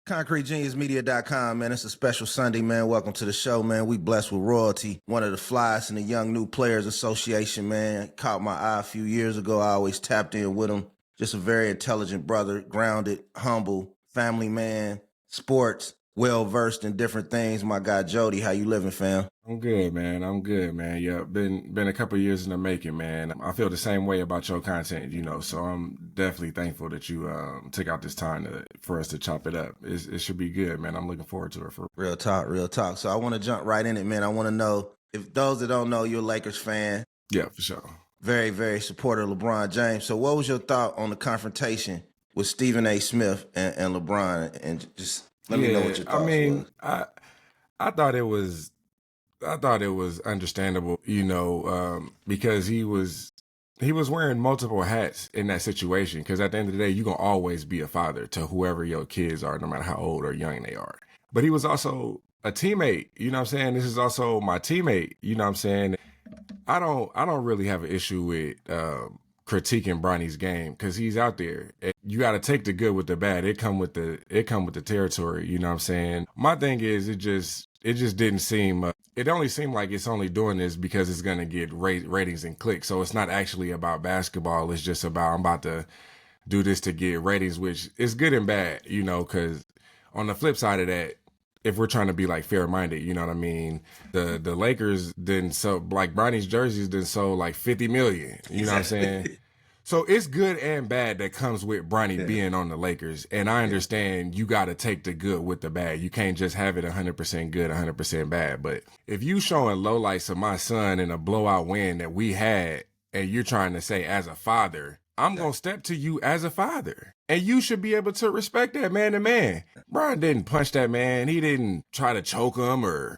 ConcreteGeniusMedia.com, man. It's a special Sunday, man. Welcome to the show, man. We blessed with royalty. One of the flyest in the Young New Players Association, man. Caught my eye a few years ago. I always tapped in with him. Just a very intelligent brother, grounded, humble, family man, sports, well-versed in different things. My guy, Jody, how you living, fam? I'm good, man. I'm good, man. Yeah, been a couple of years in the making, man. I feel the same way about your content, so I'm definitely thankful that you took out this time for us to chop it up. It should be good, man. I'm looking forward to it. Real talk. So I want to jump right in it, man. I want to know, if those that don't know, you're a Lakers fan. Yeah, for sure. Very, very supporter of LeBron James. So what was your thought on the confrontation with Stephen A. Smith and LeBron? And just let me know what your thoughts was. I thought it was understandable, because he was wearing multiple hats in that situation. Because at the end of the day, you're going to always be a father to whoever your kids are, no matter how old or young they are. But he was also a teammate, you know what I'm saying? This is also my teammate, you know what I'm saying? I don't really have an issue with critiquing Bronny's game, because he's out there. You got to take the good with the bad. It come with the territory, you know what I'm saying? My thing is, it just didn't seem, it only seemed like it's only doing this because it's going to get ratings and clicks. So it's not actually about basketball. It's just about, I'm about to do this to get ratings, which is good and bad, because on the flip side of that, if we're trying to be like fair-minded, you know what I mean? The Lakers didn't sell, like Bronny's jerseys didn't sell like 50 million, you know what I'm saying? So it's good and bad that comes with Bronny being on the Lakers. And I understand you got to take the good with the bad. You can't just have it 100% good, 100% bad. But if you showing lowlights of my son in a blowout win that we had, and you're trying to say as a father, I'm going to step to you as a father. And you should be able to respect that man to man. Bron didn't punch that man. He didn't try to choke him or,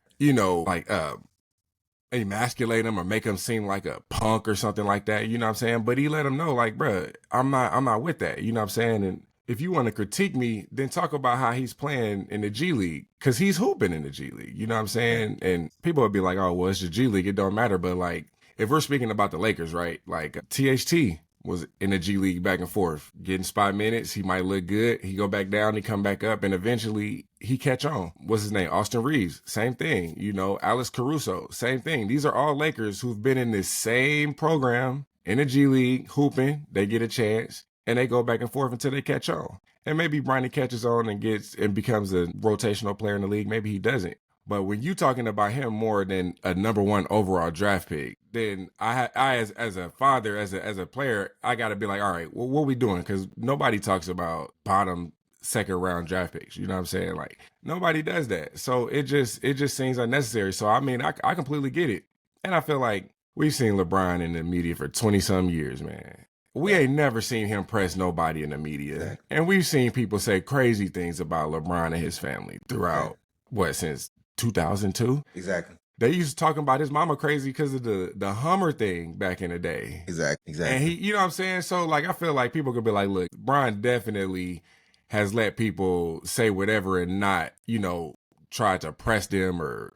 emasculate him or make him seem like a punk or something like that. You know what I'm saying? But he let him know, like, bruh, I'm not with that. You know what I'm saying? And if you want to critique me, then talk about how he's playing in the G League, because he's hooping in the G League. You know what I'm saying? And people would be like, oh, well, it's the G League. It don't matter. But like, if we're speaking about the Lakers, right? Like THT was in the G League back and forth, getting spot minutes. He might look good. He go back down, he come back up, and eventually he catch on. What's his name? Austin Reeves, same thing. Alex Caruso, same thing. These are all Lakers who've been in this same program in the G League, hooping. They get a chance, and they go back and forth until they catch on. And maybe Bronny catches on and becomes a rotational player in the league. Maybe he doesn't. But when you talking about him more than a #1 overall draft pick, then I as a father, as a player, I got to be like, all right, well, what we doing? Because nobody talks about bottom second round draft picks. You know what I'm saying? Like, nobody does that. So it just seems unnecessary. So I mean, I completely get it. And I feel like we've seen LeBron in the media for 20-some years, man. We ain't never seen him press nobody in the media. Exactly. And we've seen people say crazy things about LeBron and his family throughout, since 2002? Exactly. They used to talk about his mama crazy because of the Hummer thing back in the day. Exactly. And he, you know what I'm saying? So like, I feel like people could be like, look, Bron definitely has let people say whatever and not, try to press them or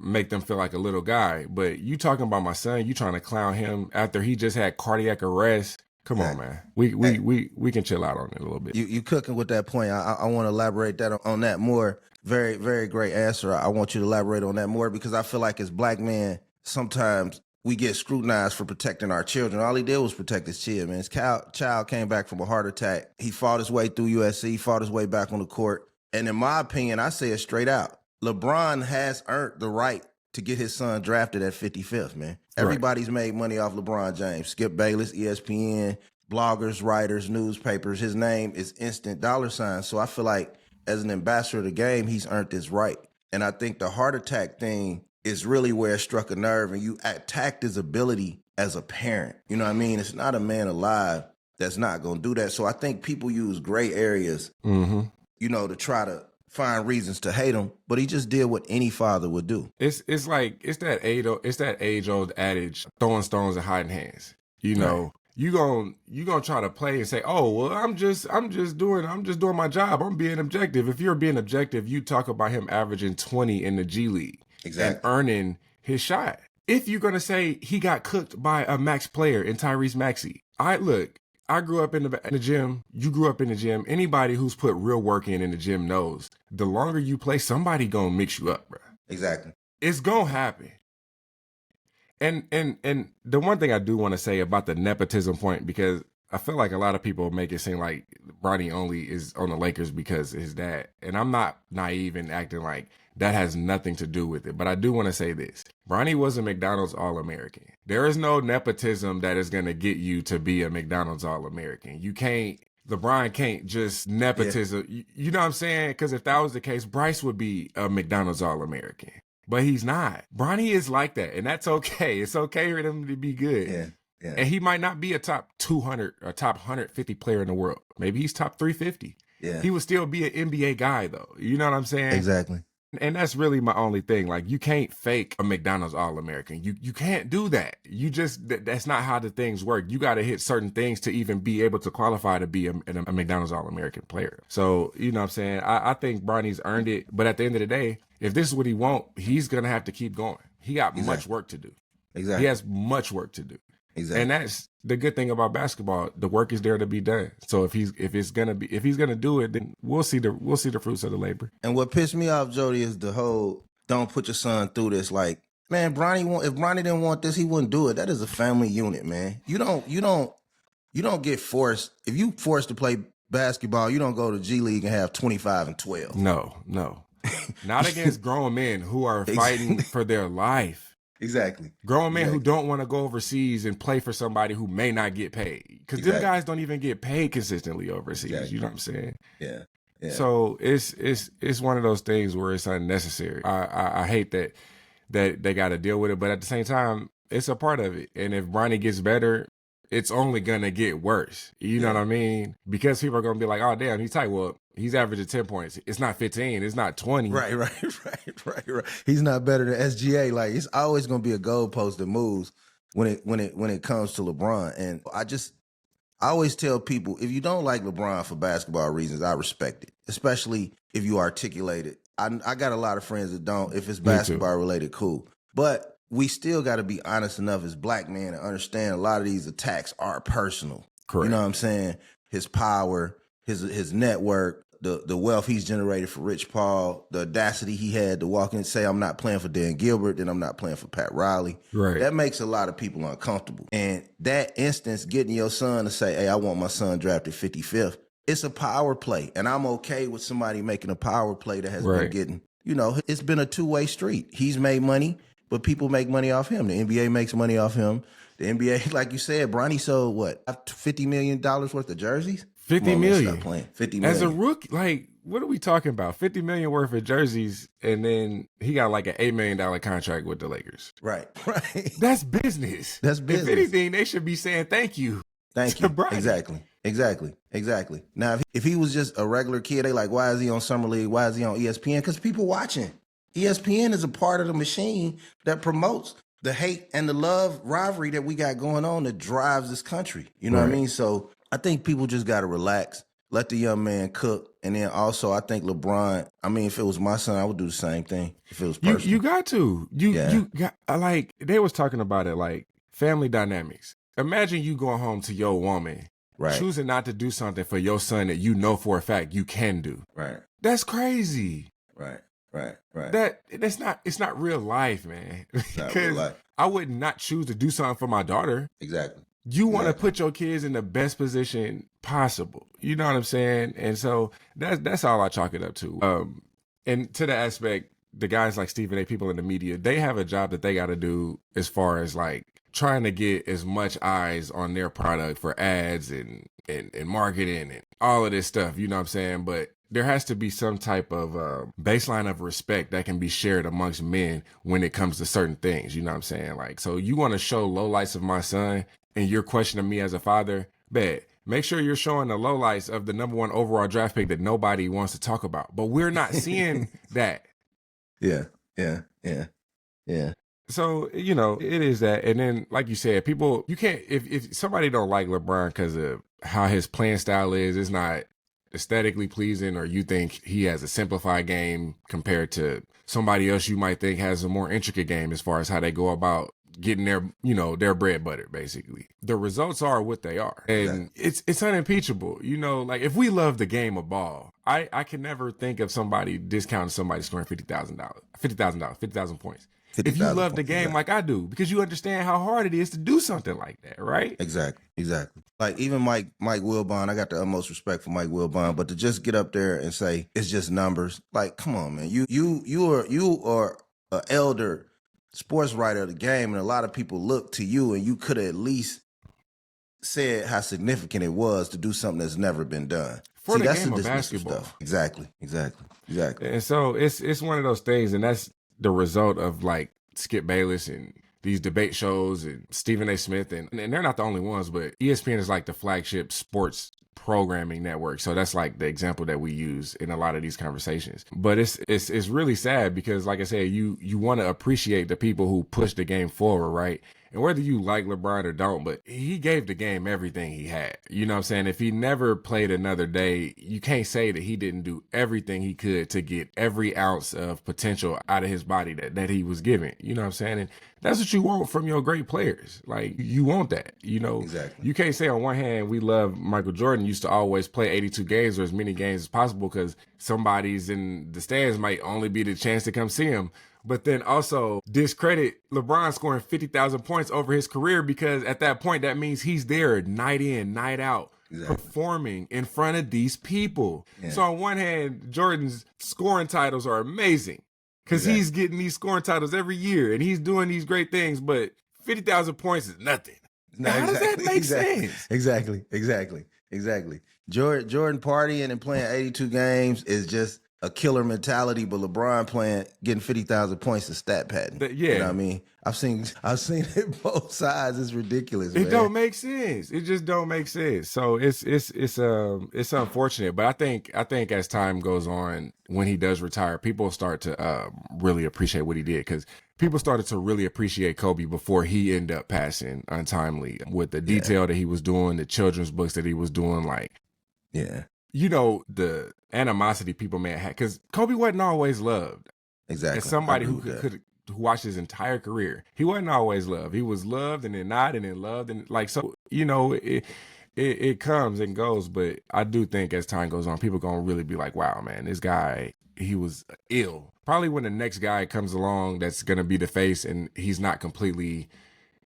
make them feel like a little guy. But you talking about my son, you trying to clown him after he just had cardiac arrest. Come on, man. We can chill out on it a little bit. You cooking with that point. I want to elaborate on that more. Very, very great answer. I want you to elaborate on that more, because I feel like as black men, sometimes we get scrutinized for protecting our children. All he did was protect his kid, man. His child came back from a heart attack. He fought his way through USC, fought his way back on the court. And in my opinion, I say it straight out, LeBron has earned the right to get his son drafted at 55th, man. Everybody's made money off LeBron James. Skip Bayless, ESPN, bloggers, writers, newspapers. His name is instant $. So I feel like as an ambassador of the game, he's earned this right. And I think the heart attack thing is really where it struck a nerve, and you attacked his ability as a parent. You know what I mean? It's not a man alive that's not going to do that. So I think people use gray areas, to try to find reasons to hate him, but he just did what any father would do. It's that age old adage, throwing stones and hiding hands. You gonna try to play and say, oh, well, I'm just doing my job. I'm being objective. If you're being objective, you talk about him averaging 20 in the G League. Exactly. And earning his shot. If you're gonna say he got cooked by a max player in Tyrese Maxey, I grew up in the gym. You grew up in the gym. Anybody who's put real work in the gym knows the longer you play, somebody gonna mix you up, bro. Exactly. It's gonna happen. And the one thing I do want to say about the nepotism point, because I feel like a lot of people make it seem like Bronny only is on the Lakers because of his dad. And I'm not naive in acting like that has nothing to do with it. But I do want to say this. Bronny was a McDonald's All-American. There is no nepotism that is going to get you to be a McDonald's All-American. You can't, LeBron can't just nepotism. Yeah. You know what I'm saying? Because if that was the case, Bryce would be a McDonald's All-American. But he's not. Bronny is like that. And that's okay. It's okay for him to be good. Yeah. Yeah. And he might not be a top 200 or top 150 player in the world. Maybe he's top 350. Yeah. He would still be an NBA guy, though. You know what I'm saying? Exactly. And that's really my only thing. Like, you can't fake a McDonald's All-American. You can't do that. You just, that's not how the things work. You got to hit certain things to even be able to qualify to be a McDonald's All-American player. So, you know what I'm saying? I think Bronny's earned it. But at the end of the day, if this is what he wants, he's going to have to keep going. He got much work to do. Exactly. He has much work to do. Exactly. And that's the good thing about basketball. The work is there to be done. So if he's gonna do it, then we'll see the fruits of the labor. And what pissed me off, Jody, is the whole don't put your son through this. Like, man, if Bronny didn't want this, he wouldn't do it. That is a family unit, man. You don't get forced. If you forced to play basketball, you don't go to G League and have 25 and 12. No. Not against grown men who are fighting for their life. Exactly. Grown men who don't want to go overseas and play for somebody who may not get paid. Because them guys don't even get paid consistently overseas. Exactly. You know what I'm saying? Yeah. So it's one of those things where it's unnecessary. I hate that they got to deal with it, but at the same time, it's a part of it. And if Bronny gets better, it's only gonna get worse. You know what I mean? Because people are gonna be like, "Oh, damn, he's tight." Well, he's averaging 10 points. It's not 15. It's not 20. Right. He's not better than SGA. Like, it's always gonna be a goalpost that moves when it comes to LeBron. And I always tell people, if you don't like LeBron for basketball reasons, I respect it, especially if you articulate it. I got a lot of friends that don't. If it's basketball related, cool. But we still got to be honest enough as black men to understand a lot of these attacks are personal. Correct. You know what I'm saying? His power, his network, the wealth he's generated for Rich Paul, the audacity he had to walk in and say, I'm not playing for Dan Gilbert, then I'm not playing for Pat Riley. Right. That makes a lot of people uncomfortable. And that instance, getting your son to say, hey, I want my son drafted 55th, it's a power play. And I'm okay with somebody making a power play that has been getting, it's been a two-way street. He's made money, but people make money off him. The NBA makes money off him. The NBA, like you said, Bronny sold what, $50 million worth of jerseys? 50 million. Stop playing. 50 million. As a rookie, like, what are we talking about? 50 million worth of jerseys, and then he got like an $8 million contract with the Lakers. Right. That's business. That's business. If anything, they should be saying thank you. Thank you. Exactly. Now, if he was just a regular kid, they like, why is he on Summer League? Why is he on ESPN? Because people watching. ESPN is a part of the machine that promotes the hate and the love rivalry that we got going on that drives this country. You know what I mean? So I think people just got to relax, let the young man cook. And then also, I think LeBron, I mean, if it was my son, I would do the same thing if it was personal. You got to. You got, like, they was talking about it, like, family dynamics. Imagine you going home to your woman, choosing not to do something for your son that you know for a fact you can do. Right. That's crazy. Right. It's not real life, man. Not real life. I would not choose to do something for my daughter. Exactly. You want to put your kids in the best position possible. You know what I'm saying? And so that's all I chalk it up to. And to the aspect, the guys like Stephen A., people in the media, they have a job that they got to do as far as like trying to get as much eyes on their product for ads and marketing and all of this stuff. You know what I'm saying? But there has to be some type of baseline of respect that can be shared amongst men when it comes to certain things. You know what I'm saying? Like, so you want to show lowlights of my son and you're questioning me as a father, bet. Make sure you're showing the lowlights of the #1 overall draft pick that nobody wants to talk about. But we're not seeing that. Yeah. So, it is that. And then, like you said, people, you can't, if somebody don't like LeBron because of how his playing style is, it's not aesthetically pleasing, or you think he has a simplified game compared to somebody else you might think has a more intricate game as far as how they go about getting their bread buttered, basically. The results are what they are. And it's unimpeachable. Like if we love the game of ball, I can never think of somebody discounting somebody scoring $50,000 points. If you love the game like I do, because you understand how hard it is to do something like that, right? Exactly. Like even Mike Wilbon, I got the utmost respect for Mike Wilbon, but to just get up there and say it's just numbers, like come on, man. You are an elder sports writer of the game, and a lot of people look to you, and you could have at least said how significant it was to do something that's never been done. For the game of basketball. Stuff. Exactly. And so it's one of those things, and that's the result of like Skip Bayless and these debate shows and Stephen A. Smith, and they're not the only ones, but ESPN is like the flagship sports programming network. So that's like the example that we use in a lot of these conversations. But it's really sad because, like I said, you want to appreciate the people who push the game forward, right? And whether you like LeBron or don't, but he gave the game everything he had. You know what I'm saying? If he never played another day, you can't say that he didn't do everything he could to get every ounce of potential out of his body that he was given. You know what I'm saying? And that's what you want from your great players. Like, you want that, Exactly. You can't say on one hand, we love Michael Jordan used to always play 82 games or as many games as possible because somebody's in the stands might only be the chance to come see him. But then also discredit LeBron scoring 50,000 points over his career, because at that point, that means he's there night in, night out, performing in front of these people. Yeah. So on one hand, Jordan's scoring titles are amazing because he's getting these scoring titles every year and he's doing these great things, but 50,000 points is nothing. No, how does that make sense? Exactly. Jordan partying and playing 82 games is just a killer mentality, but LeBron getting 50,000 points is stat pattern. Yeah. You know what I mean? I've seen it both sides. It's ridiculous, man. It don't make sense. It just don't make sense. So it's unfortunate, but I think as time goes on, when he does retire, people start to really appreciate what he did, because people started to really appreciate Kobe before he ended up passing untimely, with the detail that he was doing, the children's books that he was doing, like the animosity people may have had, because Kobe wasn't always loved. Exactly. As somebody who watched his entire career, he wasn't always loved. He was loved and then not, and then loved, and like, so it comes and goes. But I do think as time goes on, people gonna really be like, wow, man, this guy, he was ill. Probably when the next guy comes along that's gonna be the face, and he's not completely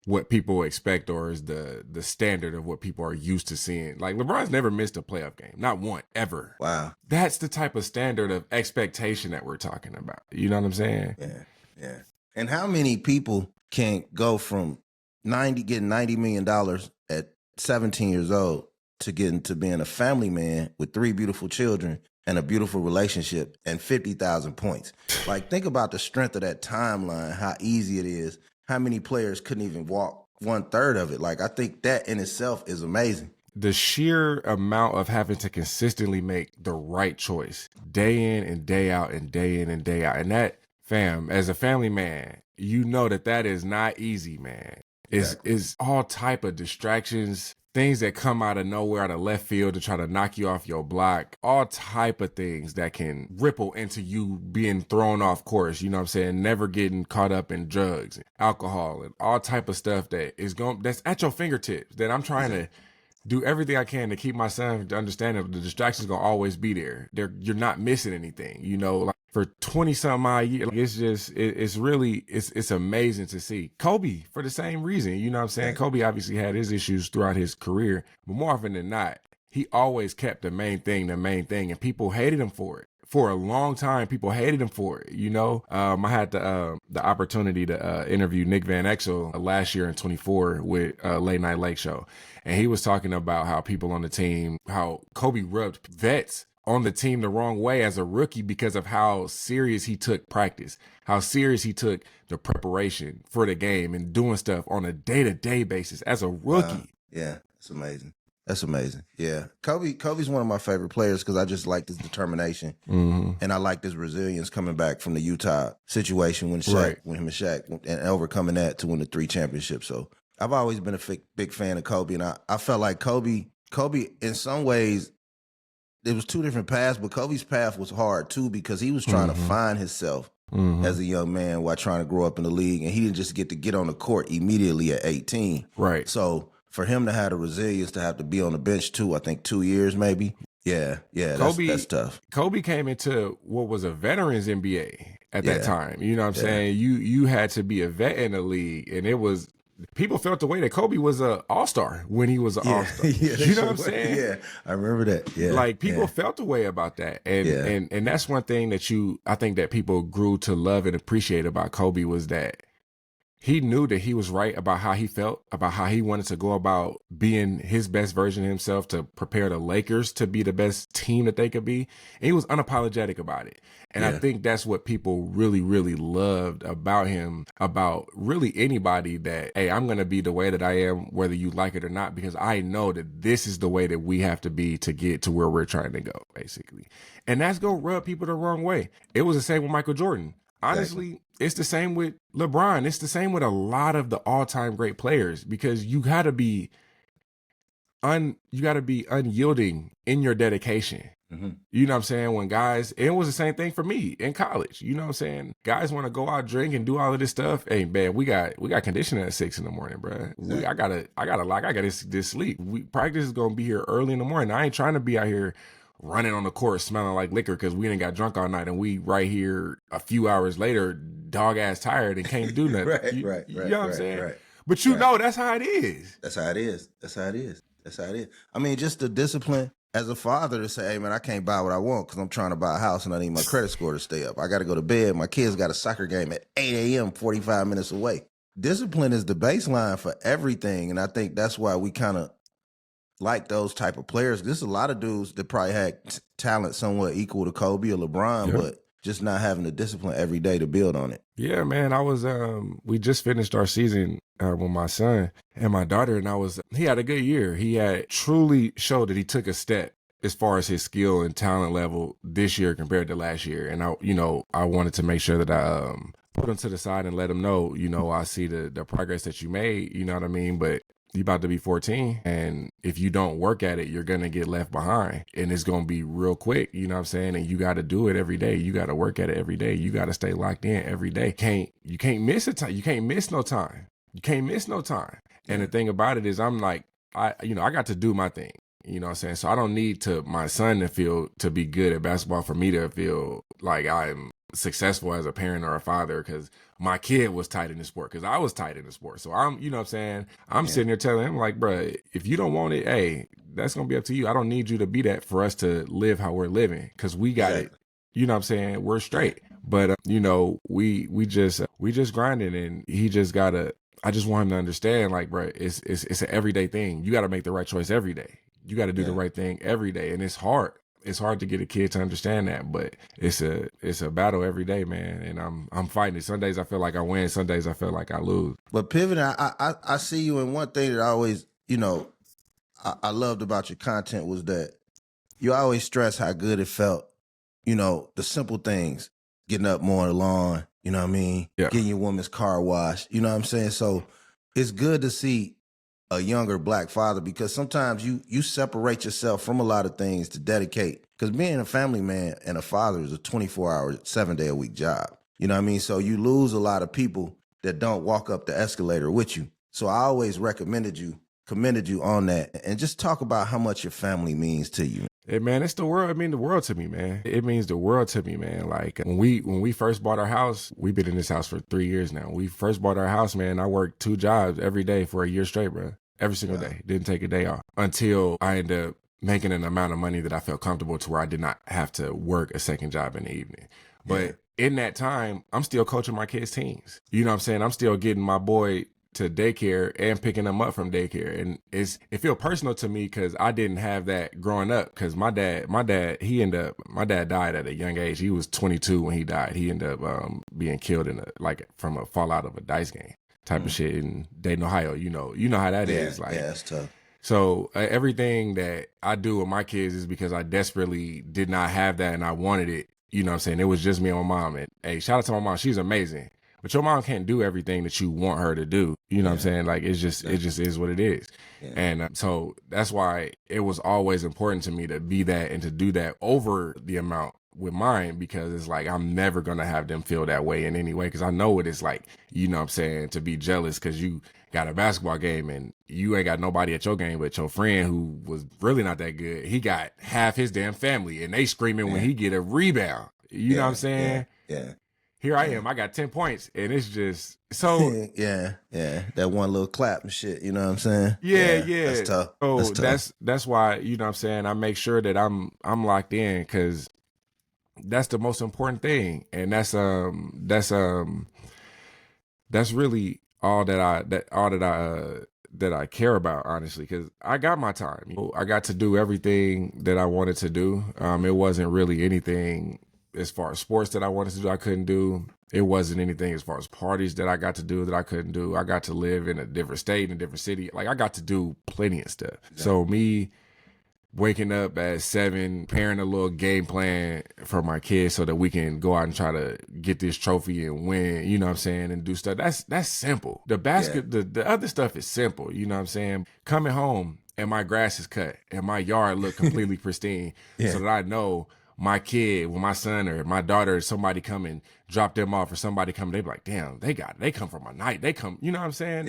what people expect or is the standard of what people are used to seeing. Like, LeBron's never missed a playoff game. Not one, ever. Wow. That's the type of standard of expectation that we're talking about. You know what I'm saying? Yeah. And how many people can go from getting $90 million at 17 years old to getting to being a family man with 3 beautiful children and a beautiful relationship and 50,000 points? Like, think about the strength of that timeline, how easy it is. How many players couldn't even walk 1/3 of it? Like, I think that in itself is amazing. The sheer amount of having to consistently make the right choice day in and day out and day in and day out. And that, fam, as a family man, you know that is not easy, man. It's all type of distractions, things that come out of nowhere, out of left field to try to knock you off your block, all type of things that can ripple into you being thrown off course, you know what I'm saying? Never getting caught up in drugs, and alcohol, and all type of stuff that's at your fingertips, that I'm trying to do everything I can to keep my son to understand that the distractions gonna always be there. You're not missing anything, like for 20 something odd years. Like, it's just, it's really amazing to see. Kobe, for the same reason, you know what I'm saying? Kobe obviously had his issues throughout his career, but more often than not, he always kept the main thing, and people hated him for it. For a long time, people hated him for it. I had the opportunity to interview Nick Van Exel last year in 24 with Late Night Lake Show. And he was talking about how people on the team, how Kobe rubbed vets on the team the wrong way as a rookie because of how serious he took practice, how serious he took the preparation for the game and doing stuff on a day-to-day basis as a rookie. Yeah, it's amazing. That's amazing. Yeah. Kobe's one of my favorite players because I just like his determination. Mm-hmm. And I like his resilience coming back from the Utah situation when him and Shaq, and overcoming that to win the 3 championships. So I've always been a big fan of Kobe. And I felt like Kobe, in some ways, there was 2 different paths, but Kobe's path was hard too because he was trying to find himself as a young man while trying to grow up in the league, and he didn't just get on the court immediately at 18. Right. So for him to have the resilience to have to be on the bench too, I think 2 years maybe. Yeah, that's tough. Kobe came into what was a veterans NBA at that time. You know what I'm saying? You had to be a vet in the league, and it was people felt the way that Kobe was an all-star when he was an all-star. You know what I'm saying? Yeah, I remember that. Yeah, like people felt the way about that, and that's one thing that I think that people grew to love and appreciate about Kobe was that he knew that he was right about how he felt, about how he wanted to go about being his best version of himself to prepare the Lakers to be the best team that they could be. And he was unapologetic about it. And I think that's what people really, really loved about him, about really anybody that, hey, I'm going to be the way that I am, whether you like it or not, because I know that this is the way that we have to be to get to where we're trying to go, basically. And that's going to rub people the wrong way. It was the same with Michael Jordan. Honestly, it's the same with LeBron. It's the same with a lot of the all-time great players because you got to be unyielding in your dedication. You know what I'm saying? When guys, it was the same thing for me in college. You know what I'm saying? Guys want to go out, drink, and do all of this stuff. Hey, man, we got conditioning at 6 a.m, bro. I got this sleep. Practice is gonna be here early in the morning. I ain't trying to be out here running on the court smelling like liquor because we didn't got drunk all night and we right here a few hours later, dog ass tired and can't do nothing. You know what I'm saying? Right. But you know that's how it is. That's how it is. I mean, just the discipline as a father to say, hey man, I can't buy what I want because I'm trying to buy a house and I need my credit score to stay up. I got to go to bed. My kids got a soccer game at 8 a.m., 45 minutes away. Discipline is the baseline for everything. And I think that's why we kind of like those type of players. There's a lot of dudes that probably had talent somewhat equal to Kobe or LeBron, but just not having the discipline every day to build on it. Yeah, man. I was, we just finished our season with my son and my daughter, and he had a good year. He had truly showed that he took a step as far as his skill and talent level this year compared to last year. And I wanted to make sure that I put him to the side and let him know, I see the progress that you made, you know what I mean? But you about to be 14, and if you don't work at it, you're going to get left behind, and it's going to be real quick, you know what I'm saying? And you got to do it every day. You got to work at it every day. You got to stay locked in every day. You can't miss a time. You can't miss no time. And the thing about it is I'm like, I got to do my thing. You know what I'm saying? So I don't need my son to be good at basketball for me to feel like I'm successful as a parent or a father because my kid was tight in the sport because I was tight in the sport. So I'm, you know what I'm saying? I'm sitting there telling him like, bro, if you don't want it, hey, that's going to be up to you. I don't need you to be that for us to live how we're living because we got it. You know what I'm saying? We're straight. But, we just grinding and he just I just want him to understand like, bro, it's an everyday thing. You got to make the right choice every day. You got to do the right thing every day. And it's hard. It's hard to get a kid to understand that, but it's a battle every day, man. And I'm fighting it. Some days I feel like I win. Some days I feel like I lose. But pivoting, I see you in one thing that I always, I loved about your content was that you always stress how good it felt, the simple things, getting up mowing the lawn, you know what I mean? Yeah. Getting your woman's car washed, you know what I'm saying? So it's good to see a younger black father because sometimes you separate yourself from a lot of things to dedicate because being a family man and a father is a 24-hour, 7-day-a-week job. You know what I mean? So you lose a lot of people that don't walk up the escalator with you. So I always commended you on that and just talk about how much your family means to you. Hey man, it's the world. It means the world to me, man. It means the world to me, man. Like when we first bought our house, we've been in this house for 3 years now. We first bought our house, man. I worked 2 jobs every day for a year straight, bro. Every single day. Didn't take a day off until I ended up making an amount of money that I felt comfortable to where I did not have to work a second job in the evening. But in that time, I'm still coaching my kids' teams. You know what I'm saying? I'm still getting my boy to daycare and picking them up from daycare. And it feels personal to me because I didn't have that growing up because my dad died at a young age. He was 22 when he died. He ended up being killed from a fallout of a dice game type of shit in Dayton, Ohio. You know how that is. Like, that's tough. So everything that I do with my kids is because I desperately did not have that and I wanted it. You know what I'm saying? It was just me and my mom. And hey, shout out to my mom. She's amazing. But your mom can't do everything that you want her to do. You know what I'm saying? Like it just is what it is. Yeah. And so that's why it was always important to me to be that and to do that over the amount with mine, because it's like I'm never gonna have them feel that way in any way, because I know what it's like, you know what I'm saying, to be jealous because you got a basketball game and you ain't got nobody at your game but your friend who was really not that good. He got half his damn family and they screaming when he get a rebound. You know what I'm saying? Yeah. Here I am. I got 10 points and it's just so. yeah. That one little clap and shit. You know what I'm saying? Yeah. That's tough. So that's tough. that's why, you know what I'm saying, I make sure that I'm locked in, because that's the most important thing. And that's really all that I care about, honestly, because I got my time. You know, I got to do everything that I wanted to do. It wasn't really anything as far as sports that I wanted to do I couldn't do. It wasn't anything as far as parties that I got to do that I couldn't do. I got to live in a different state, in a different city. Like, I got to do plenty of stuff. Yeah. So me waking up at 7, preparing a little game plan for my kids so that we can go out and try to get this trophy and win, you know what I'm saying, and do stuff. That's simple. The other stuff is simple, you know what I'm saying? Coming home and my grass is cut and my yard look completely pristine, so that I know my kid, when my son or my daughter or somebody come and drop them off, or somebody come, they be like, damn, they come from a night. They come, you know what I'm saying?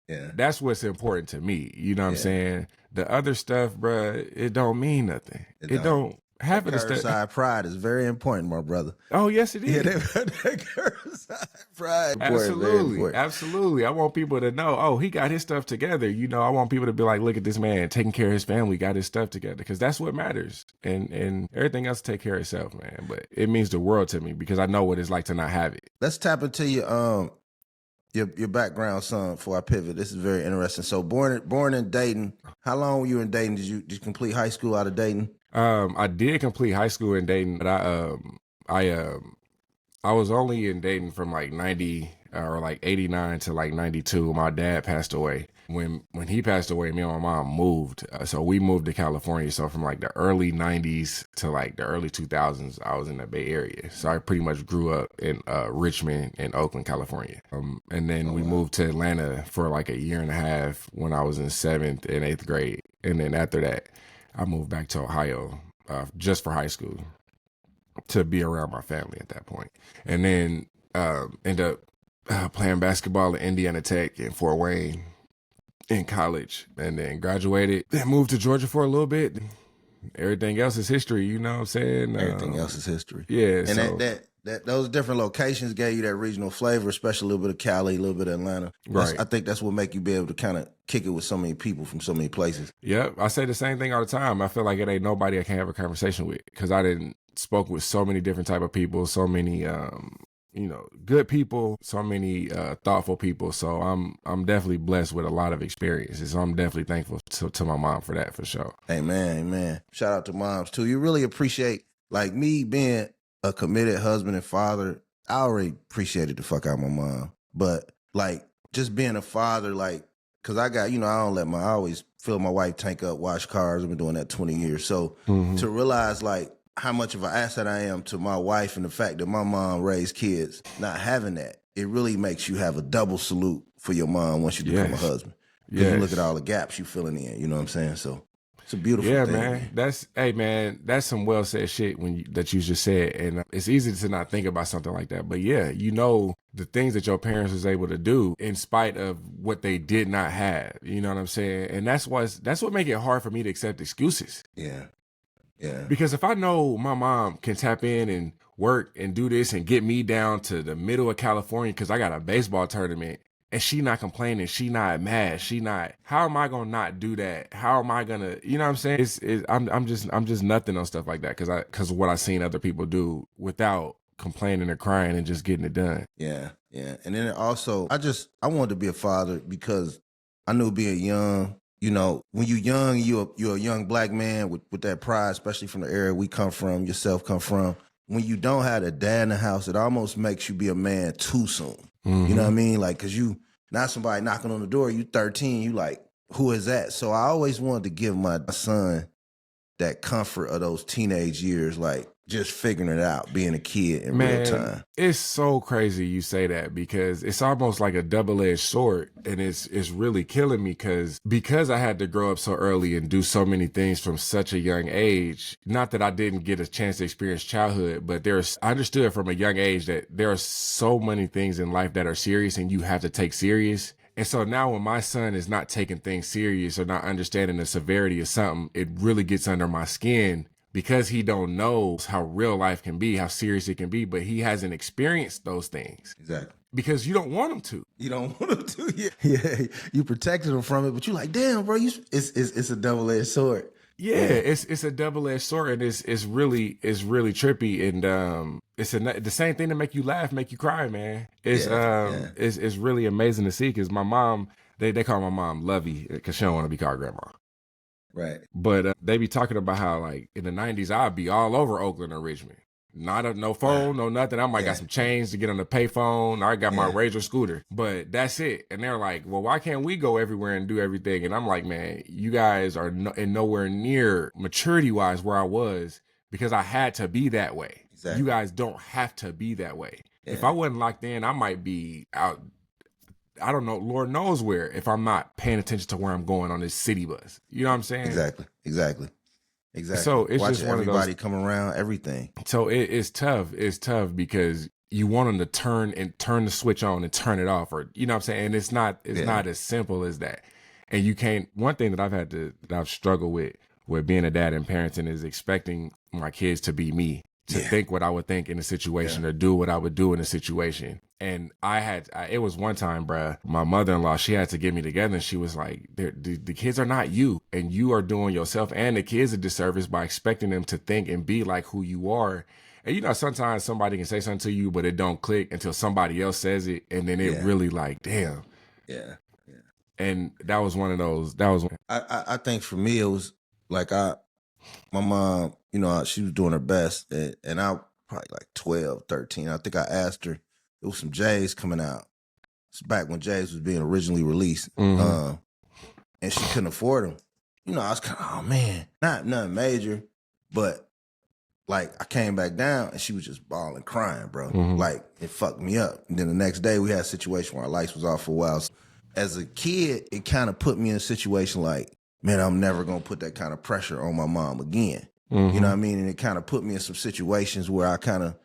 Yeah. That's what's important to me. You know what I'm saying? The other stuff, bruh, it don't mean nothing. It don't have it. Curbside pride is very important, my brother. Oh, yes, it is. Yeah, that curbside pride. Absolutely. I want people to know, oh, he got his stuff together. You know, I want people to be like, look at this man taking care of his family, got his stuff together, because that's what matters. And everything else take care of itself, man. But it means the world to me because I know what it's like to not have it. Let's tap into your background, son, before I pivot. This is very interesting. So born in Dayton. How long were you in Dayton? Did you complete high school out of Dayton? I did complete high school in Dayton, but I was only in Dayton from like 90 or like 89 to like 92. My dad passed away. When he passed away, me and my mom moved. So we moved to California. So from like the early 90s to like the early 2000s, I was in the Bay Area. So I pretty much grew up in Richmond and Oakland, California. And then we moved to Atlanta for like a year and a half when I was in 7th and 8th grade. And then after that, I moved back to Ohio just for high school to be around my family at that point. And then ended up playing basketball at Indiana Tech in Fort Wayne in college, and then graduated, then moved to Georgia for a little bit. Everything else is history, you know what I'm saying? Everything else is history. Yeah. And so, that those different locations gave you that regional flavor, especially a little bit of Cali, a little bit of Atlanta. Right. I think that's what make you be able to kind of kick it with so many people from so many places. Yep. I say the same thing all the time. I feel like it ain't nobody I can have a conversation with, because I didn't spoke with so many different type of people, so many good people, so many thoughtful people. So I'm definitely blessed with a lot of experiences. So I'm definitely thankful to my mom for that, for sure. Amen. Shout out to moms too. You really appreciate, like me being a committed husband and father. I already appreciated the fuck out of my mom, but like just being a father, like, cause I got, I always fill my wife tank up, wash cars. I've been doing that 20 years. So to realize like how much of an asset I am to my wife, and the fact that my mom raised kids, not having that, it really makes you have a double salute for your mom once you become a husband. Because you look at all the gaps you filling in, you know what I'm saying? So it's a beautiful thing. Yeah, man. That's some well said shit that you just said. And it's easy to not think about something like that. But yeah, the things that your parents was able to do in spite of what they did not have, you know what I'm saying? And that's what make it hard for me to accept excuses. Yeah. Because if I know my mom can tap in and work and do this and get me down to the middle of California because I got a baseball tournament, and she not complaining, she not mad, how am I gonna not do that? How am I gonna, you know what I'm saying? I'm just nothing on stuff like that because of what I've seen other people do without complaining or crying and just getting it done. Yeah. And then also, I wanted to be a father because I knew being young, when you're young, you're a young black man with that pride, especially from the area we come from, yourself come from. When you don't have a dad in the house, it almost makes you be a man too soon. Mm-hmm. You know what I mean? Like, cause you, not somebody knocking on the door, you 13, you like, who is that? So I always wanted to give my son that comfort of those teenage years, like just figuring it out, being a kid in real Man, time. it's so crazy you say that because it's almost like a double-edged sword, and it's really killing me because I had to grow up so early and do so many things from such a young age. Not that I didn't get a chance to experience childhood, but I understood from a young age that there are so many things in life that are serious and you have to take serious. And so now when my son is not taking things serious or not understanding the severity of something, it really gets under my skin because he don't know how real life can be, how serious it can be, but he hasn't experienced those things. Exactly. Because you don't want him to. You don't want him to. Yeah. You protected him from it, but you like, damn, bro, it's a double-edged sword. Yeah, it's a double-edged sword, and it's really trippy, and it's the same thing to make you laugh, make you cry, man. It's really amazing to see because my mom, they call my mom Lovey because she don't want to be called grandma. Right. But they be talking about how like in the 90s I'd be all over Oakland or Richmond. No phone, no nothing. I might got some change to get on the payphone. I got my Razor scooter, but that's it. And they're like, well, why can't we go everywhere and do everything? And I'm like, man, you guys are nowhere near maturity wise where I was because I had to be that way. Exactly. You guys don't have to be that way. Yeah. If I wasn't locked in, I might be out. I don't know, Lord knows where, if I'm not paying attention to where I'm going on this city bus. You know what I'm saying? Exactly. So it's Watch just one everybody of those, come around, everything. So it's tough. It's tough because you want them to turn the switch on and turn it off, or you know what I'm saying? And it's not as simple as that. And you can't. One thing that I've struggled with being a dad and parenting is expecting my kids to be me, to think what I would think in a situation or do what I would do in a situation. And it was one time, bruh, my mother-in-law, she had to get me together and she was like, the kids are not you, and you are doing yourself and the kids a disservice by expecting them to think and be like who you are. And you know, sometimes somebody can say something to you, but it don't click until somebody else says it. And then it really like, damn. Yeah. And that was one of those, I think for me, it was like my mom, you know, she was doing her best and I probably like 12, 13. I think I asked her, it was some J's coming out. It's back when J's was being originally released. Mm-hmm. And she couldn't afford them. You know, I was kind of, oh man, nothing major, but like I came back down and she was just bawling, crying, bro. Mm-hmm. Like it fucked me up. And then the next day we had a situation where our lights was off for a while. So as a kid, it kind of put me in a situation like, man, I'm never going to put that kind of pressure on my mom again. Mm-hmm. You know what I mean? And it kind of put me in some situations where I kind of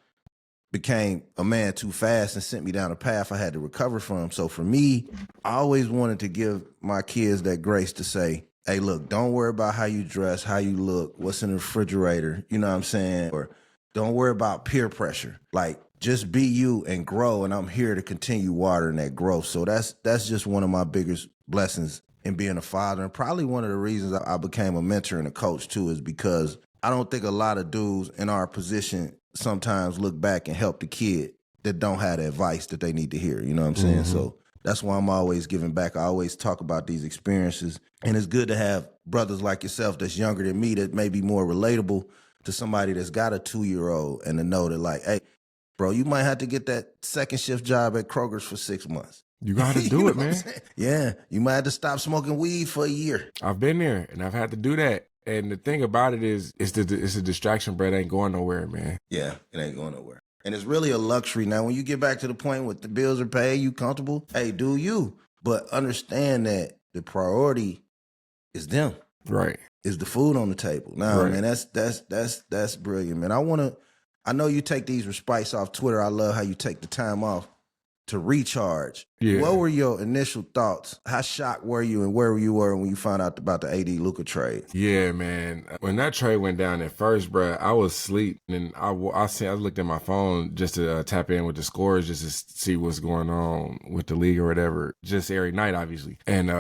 became a man too fast and sent me down a path I had to recover from. So for me, I always wanted to give my kids that grace to say, hey, look, don't worry about how you dress, how you look, what's in the refrigerator, you know what I'm saying? Or don't worry about peer pressure. Like, just be you and grow, and I'm here to continue watering that growth. So that's just one of my biggest blessings in being a father. And probably one of the reasons I became a mentor and a coach too is because I don't think a lot of dudes in our position sometimes look back and help the kid that don't have the advice that they need to hear. You know what I'm saying? Mm-hmm. So that's why I'm always giving back. I always talk about these experiences. And it's good to have brothers like yourself that's younger than me that may be more relatable to somebody that's got a 2-year-old and to know that like, hey, bro, you might have to get that second shift job at Kroger's for 6 months. You got to do it, man. Yeah. You might have to stop smoking weed for a year. I've been there and I've had to do that. And the thing about it is, it's a distraction, bro. It ain't going nowhere, man. Yeah, it ain't going nowhere. And it's really a luxury. Now, when you get back to the point where the bills are paid, you comfortable, hey, do you. But understand that the priority is them. Right. Is the food on the table. Now, right. Man, that's brilliant, man. I know you take these respites off Twitter. I love how you take the time off to recharge. Yeah. What were your initial thoughts? How shocked were you and where you were when you found out about the AD-Luca trade? Yeah, man. When that trade went down at first, bro, I was asleep. And I looked at my phone just to tap in with the scores, just to see what's going on with the league or whatever. Just every night, obviously. And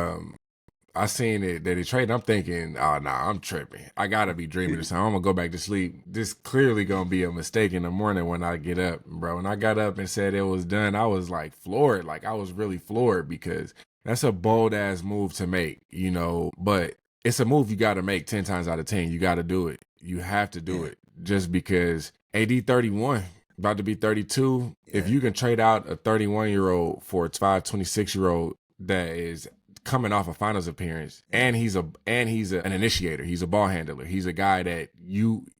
I seen it that he traded. I'm thinking, oh, nah, I'm tripping. I got to be dreaming this time. I'm going to go back to sleep. This clearly going to be a mistake in the morning when I get up, bro. When I got up and said it was done, I was like floored. Like I was really floored because that's a bold ass move to make, you know, but it's a move you got to make 10 times out of 10. You got to do it. You have to do it just because AD 31, about to be 32. Yeah. If you can trade out a 31-year-old for a 26-year-old that is coming off a finals appearance, and he's an initiator. He's a ball handler. He's a guy that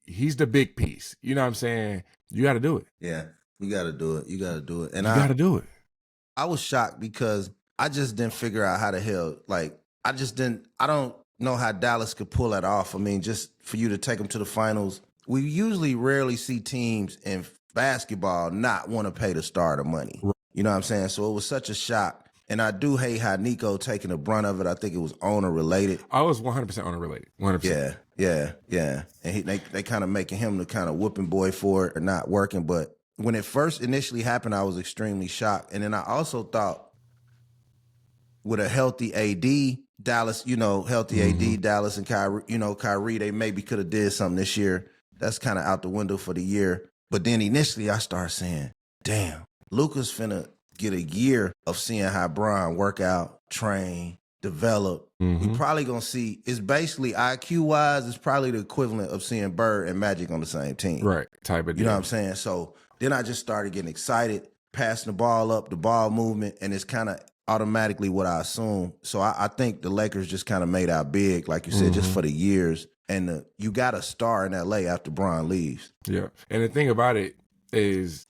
he's the big piece. You know what I'm saying? You got to do it. Yeah, you got to do it. You got to do it. And you got to do it. I was shocked because I just didn't figure out how the hell, like, I don't know how Dallas could pull that off. I mean, just for you to take them to the finals, we usually rarely see teams in basketball not want to pay the star the money. You know what I'm saying? So it was such a shock. And I do hate how Nico taking the brunt of it. I think it was owner related. I was 100% owner related. 100%. Yeah. And they kind of making him the kind of whooping boy for it or not working. But when it first initially happened, I was extremely shocked. And then I also thought with a healthy AD, Dallas, healthy AD, Dallas and Kyrie, they maybe could have did something this year. That's kind of out the window for the year. But then initially I started saying, damn, Luka's finna get a year of seeing how Bron work out, train, develop. We probably gonna see, it's basically IQ-wise, it's probably the equivalent of seeing Bird and Magic on the same team. Right, type of deal. You know what I'm saying? So then I just started getting excited, passing the ball up, the ball movement, and it's kind of automatically what I assume. So I think the Lakers just kind of made out big, like you said, just for the years. And you got a star in LA after Bron leaves. Yeah. And the thing about it is,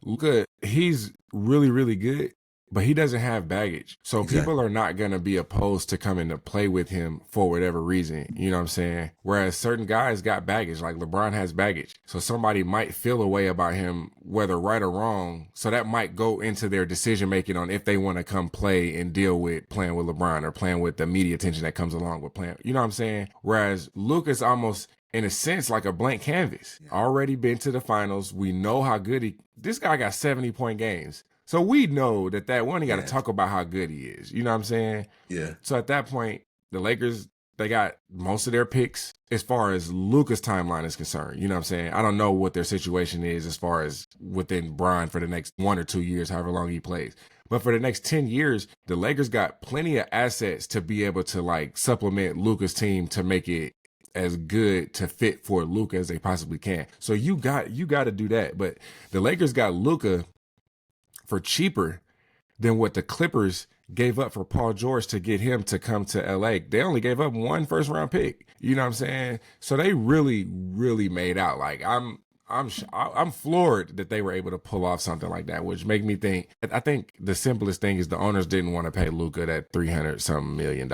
Luka, he's really, really good, but he doesn't have baggage. So people are not going to be opposed to coming to play with him for whatever reason. You know what I'm saying? Whereas certain guys got baggage, like LeBron has baggage. So somebody might feel a way about him, whether right or wrong. So that might go into their decision making on if they want to come play and deal with playing with LeBron or playing with the media attention that comes along with playing. You know what I'm saying? Whereas Luka's almost, in a sense, like a blank canvas. Already been to the finals. We know how good this guy got 70-point games. So we know that one, he got to talk about how good he is. You know what I'm saying? Yeah. So at that point, the Lakers, they got most of their picks as far as Luka's timeline is concerned. You know what I'm saying? I don't know what their situation is as far as within Bron for the next 1 or 2 years, however long he plays. But for the next 10 years, the Lakers got plenty of assets to be able to like supplement Luka's team to make it as good to fit for Luka as they possibly can. So you got to do that. But the Lakers got Luka for cheaper than what the Clippers gave up for Paul George to get him to come to LA. They only gave up 1 first-round pick. You know what I'm saying? So they really, really made out. Like I'm floored that they were able to pull off something like that, which make me think. I think the simplest thing is the owners didn't want to pay Luka that $300-something million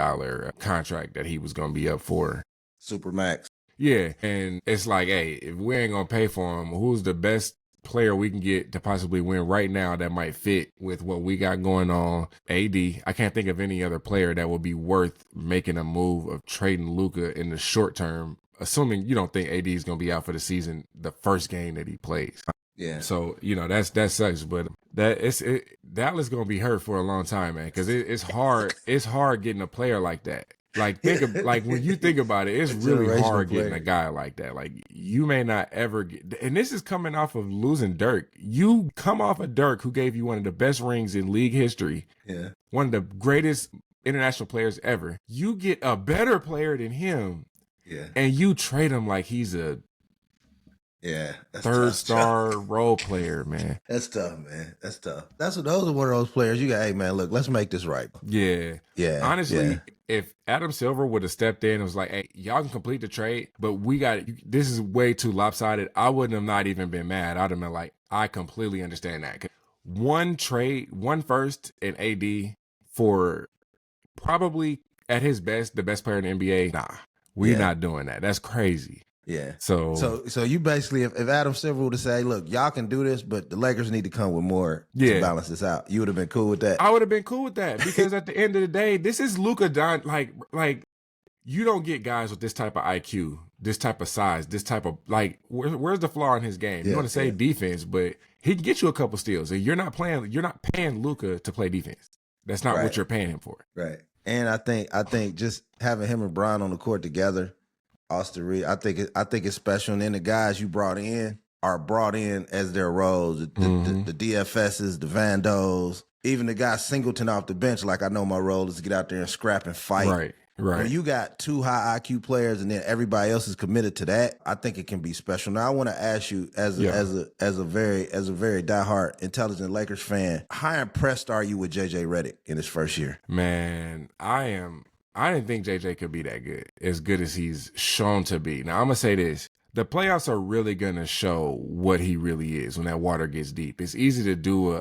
contract that he was going to be up for. Supermax. Yeah, and it's like, hey, if we ain't going to pay for him, who's the best player we can get to possibly win right now that might fit with what we got going on? AD. I can't think of any other player that would be worth making a move of trading Luka in the short term, assuming you don't think AD is going to be out for the season, the first game that he plays. Yeah. So, that sucks, but Dallas going to be hurt for a long time, man, because it's hard. It's hard getting a player like that. Like when you think about it, it's really hard getting a guy like that. Like you may not ever get, and this is coming off of losing Dirk. You come off of Dirk, who gave you one of the best rings in league history. Yeah. One of the greatest international players ever. You get a better player than him. Yeah. And you trade him like he's a third star role player, man. That's tough, man. That's tough. Those are one of those players you got, hey man, look, let's make this right. Yeah. Yeah. Honestly, if Adam Silver would have stepped in and was like, hey, y'all can complete the trade, but this is way too lopsided, I wouldn't have not even been mad. I'd have been like, I completely understand that. One trade, 1 first and AD for probably at his best, the best player in the NBA. Nah, we're not doing that. That's crazy. Yeah. So you basically, if Adam Silver would have said, hey, look, y'all can do this, but the Lakers need to come with more to balance this out, you would have been cool with that? I would have been cool with that because at the end of the day, this is Luka Don. Like you don't get guys with this type of IQ, this type of size, this type of where's the flaw in his game? You want to say defense, but he can get you a couple steals, and you're not paying Luka to play defense. That's not what you're paying him for. Right. And I think just having him and Bron on the court together, Austin Reed, I think it's special. And then the guys you brought in are brought in as their roles. The DFSs, the Vandos, even the guy Singleton off the bench. Like, I know my role is to get out there and scrap and fight. Right. Right. When you got 2 high IQ players and then everybody else is committed to that, I think it can be special. Now I want to ask you, as a very diehard intelligent Lakers fan, how impressed are you with JJ Redick in his first year? Man, I didn't think JJ could be that good as he's shown to be. Now I'm gonna say this. The playoffs are really gonna show what he really is when that water gets deep. It's easy to do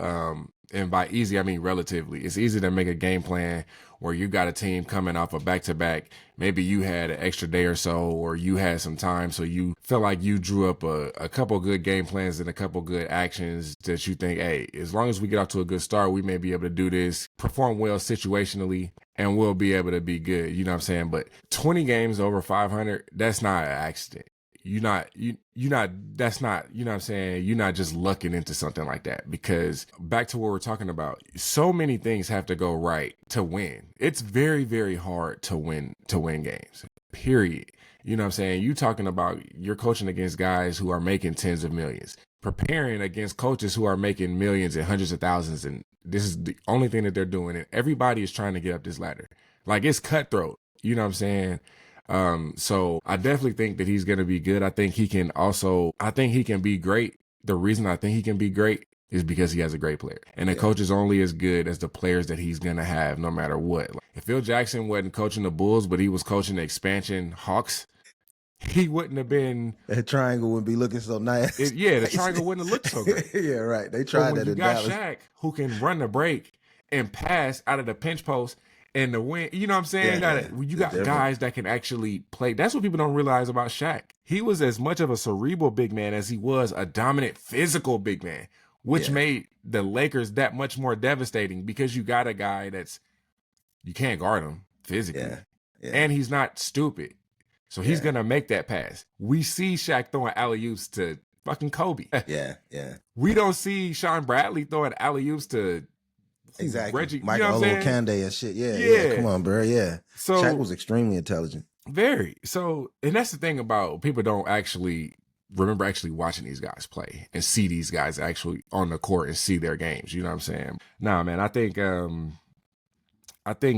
and by easy I mean relatively. It's easy to make a game plan where you got a team coming off a back-to-back. Maybe you had an extra day or so, or you had some time, so you feel like you drew up a couple good game plans and a couple good actions that you think, hey, as long as we get off to a good start, we may be able to do this, perform well situationally, and we'll be able to be good. You know what I'm saying? But 20 games over 500, that's not an accident. That's not, you know what I'm saying? You're not just lucking into something like that, because back to what we're talking about, so many things have to go right to win. It's very, very hard to win games, period. You know what I'm saying? You talking about you're coaching against guys who are making tens of millions, preparing against coaches who are making millions and hundreds of thousands. And this is the only thing that they're doing. And everybody is trying to get up this ladder. Like, it's cutthroat. You know what I'm saying? So I definitely think that he's going to be good. I think he can be great. The reason I think he can be great is because he has a great player. And the coach is only as good as the players that he's going to have no matter what. Like, if Phil Jackson wasn't coaching the Bulls, but he was coaching the expansion Hawks, he wouldn't have been. That triangle wouldn't be looking so nice. The triangle wouldn't have looked so great. Yeah, right. They tried that in Dallas. You got Shaq, who can run the break and pass out of the pinch post and the win. You know what I'm saying? You got guys that can actually play. That's what people don't realize about Shaq. He was as much of a cerebral big man as he was a dominant physical big man, which made the Lakers that much more devastating, because you got a guy you can't guard him physically. And he's not stupid. So he's going to make that pass. We see Shaq throwing alley-oops to fucking Kobe. We don't see Sean Bradley throwing alley-oops to Reggie, Michael Olowokande and shit. Yeah. Come on, bro. Yeah. So Shaq was extremely intelligent. Very. So, and that's the thing about people don't actually remember watching these guys play and see these guys actually on the court and see their games. You know what I'm saying? Nah, man, I think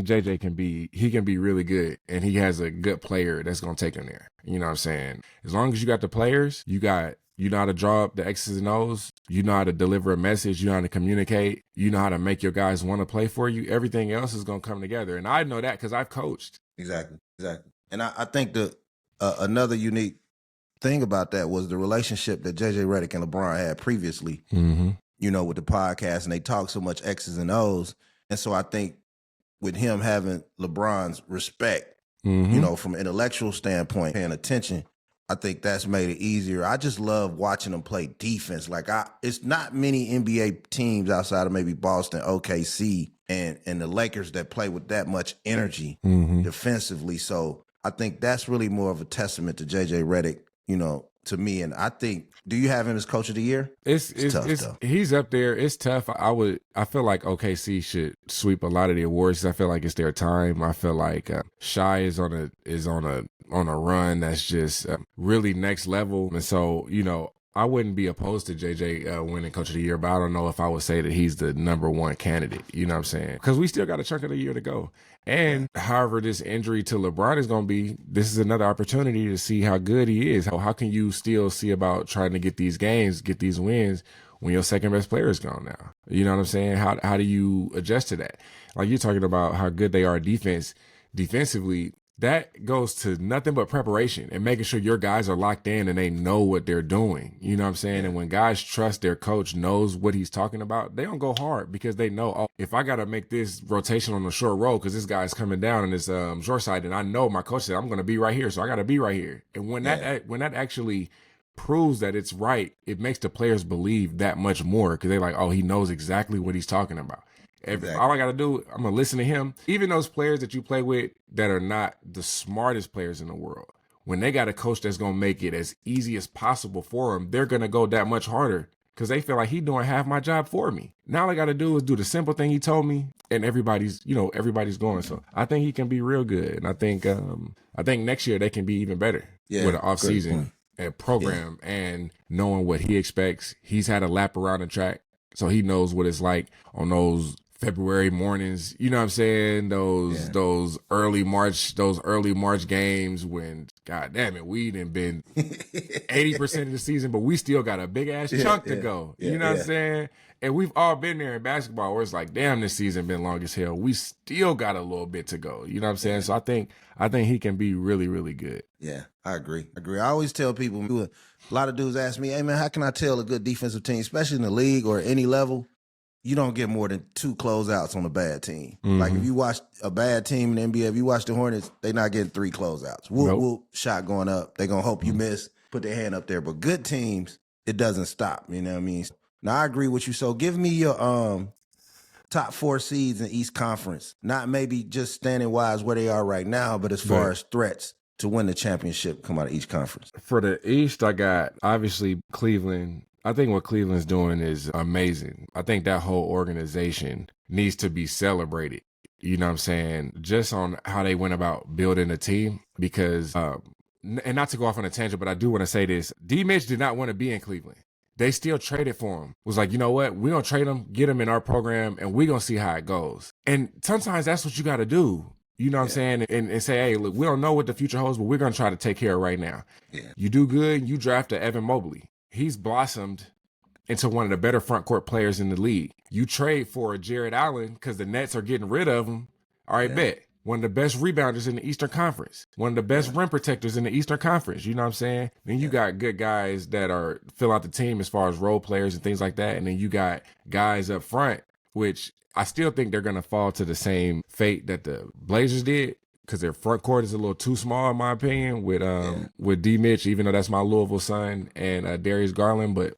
JJ can be really good, and he has a good player that's going to take him there. You know what I'm saying? As long as you got the players, you know how to draw up the X's and O's, you know how to deliver a message, you know how to communicate, you know how to make your guys want to play for you, everything else is going to come together. And I know that because I've coached. Exactly. And I think another unique thing about that was the relationship that JJ Redick and LeBron had previously, you know, with the podcast, and they talk so much X's and O's. And so I think with him having LeBron's respect, you know, from an intellectual standpoint, paying attention, I think that's made it easier. I just love watching them play defense. Like, it's not many NBA teams outside of maybe Boston, OKC, and the Lakers that play with that much energy defensively. So I think that's really more of a testament to JJ Redick, you know, to me. And I think, do you have him as coach of the year? It's tough. He's up there. It's tough. I feel like OKC should sweep a lot of the awards. I feel like it's their time. I feel like Shai is on a run that's just really next level. And so, you know, I wouldn't be opposed to JJ winning coach of the year, but I don't know if I would say that he's the number one candidate. You know what I'm saying? Because we still got a chunk of the year to go. And however this injury to LeBron is going to be, this is another opportunity to see how good he is. How can you still see about trying to get these games, get these wins when your second best player is gone now? You know what I'm saying? How do you adjust to that? Like, you're talking about how good they are defensively. That goes to nothing but preparation and making sure your guys are locked in and they know what they're doing. You know what I'm saying? And when guys trust their coach knows what he's talking about, they don't go hard because they know, oh, if I got to make this rotation on the short roll because this guy's coming down on this short side, and I know my coach said I'm going to be right here, so I got to be right here. And when that actually proves that it's right, it makes the players believe that much more because they're like, oh, he knows exactly what he's talking about. All I got to do, I'm going to listen to him. Even those players that you play with that are not the smartest players in the world, when they got a coach that's going to make it as easy as possible for them, they're going to go that much harder because they feel like he's doing half my job for me. Now all I got to do is do the simple thing he told me, and everybody's going. So I think he can be real good. And I think next year they can be even better with an offseason and program and knowing what he expects. He's had a lap around the track, so he knows what it's like on those February mornings, you know what I'm saying? Those early March games when, God damn it, we done been 80% of the season, but we still got a big ass chunk to go. You know what I'm saying? And we've all been there in basketball where it's like, damn, this season been long as hell. We still got a little bit to go. You know what I'm saying? So I think he can be really, really good. Yeah, I agree. I always tell people, a lot of dudes ask me, hey man, how can I tell a good defensive team, especially in the league or any level? You don't get more than 2 closeouts on a bad team. Mm-hmm. Like if you watch a bad team in the NBA, if you watch the Hornets, they not getting 3 closeouts. Whoop, whoop, shot going up. They're going to hope you miss, put their hand up there. But good teams, it doesn't stop. You know what I mean? Now, I agree with you. So give me your top 4 seeds in East Conference. Not maybe just standing-wise where they are right now, but as far as threats to win the championship come out of each conference. For the East, I got, obviously, Cleveland. I think what Cleveland's doing is amazing. I think that whole organization needs to be celebrated. You know what I'm saying? Just on how they went about building a team because, and not to go off on a tangent, but I do want to say this. D. Mitch did not want to be in Cleveland. They still traded for him. Was like, you know what? We're going to trade him, get him in our program, and we're going to see how it goes. And sometimes that's what you got to do. You know what I'm saying? And say, hey, look, we don't know what the future holds, but we're going to try to take care of right now. Yeah. You do good, you draft a Evan Mobley. He's blossomed into one of the better front court players in the league. You trade for a Jared Allen because the Nets are getting rid of him. All right, bet. One of the best rebounders in the Eastern Conference. One of the best rim protectors in the Eastern Conference. You know what I'm saying? Then you got good guys that are fill out the team as far as role players and things like that. And then you got guys up front, which I still think they're going to fall to the same fate that the Blazers did. Because their front court is a little too small, in my opinion, with D. Mitch, even though that's my Louisville son, and Darius Garland. But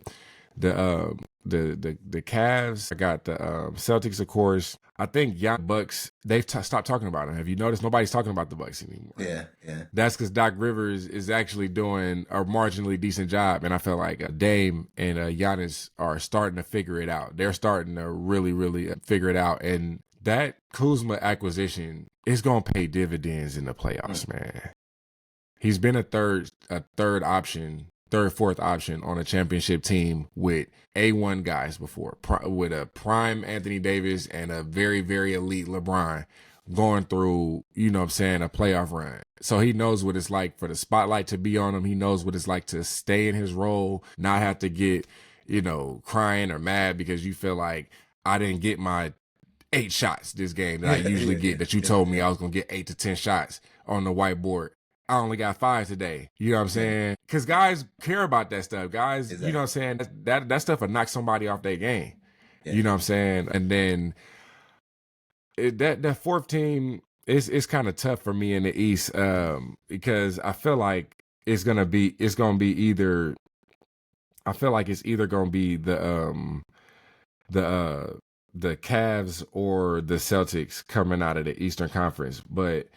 the Cavs, I got the Celtics, of course. I think Bucks, they've stopped talking about them. Have you noticed? Nobody's talking about the Bucks anymore. Yeah. That's because Doc Rivers is actually doing a marginally decent job, and I feel like Dame and Giannis are starting to figure it out. They're starting to really, really figure it out, and that Kuzma acquisition is going to pay dividends in the playoffs, man. He's been a fourth option on a championship team with A1 guys before, with a prime Anthony Davis and a very, very elite LeBron going through, you know what I'm saying, a playoff run. So he knows what it's like for the spotlight to be on him. He knows what it's like to stay in his role, not have to get, crying or mad because you feel like I didn't get my 8 shots this game that I usually get, that you told me I was going to get 8 to 10 shots on the whiteboard. I only got 5 today. You know what I'm saying? Because guys care about that stuff. Guys, you know what I'm saying? That stuff will knock somebody off their game. Yeah. You know what I'm saying? And then that fourth team is kind of tough for me in the East because I feel like it's going to be either going to be the Cavs or the Celtics coming out of the Eastern Conference. But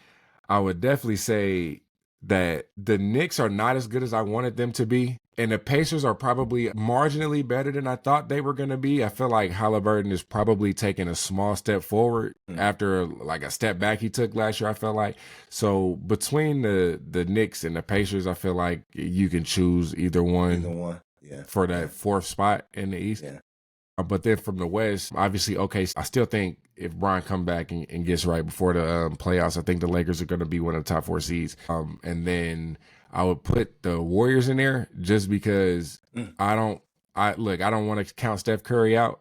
I would definitely say that the Knicks are not as good as I wanted them to be. And the Pacers are probably marginally better than I thought they were going to be. I feel like Halliburton is probably taking a small step forward after like a step back he took last year, I felt like. So between the Knicks and the Pacers, I feel like you can choose either one. For that fourth spot in the East. Yeah. But then from the West, obviously, I still think if Bron come back and gets right before the playoffs, I think the Lakers are going to be one of the top 4 seeds. And then I would put the Warriors in there just because I don't want to count Steph Curry out.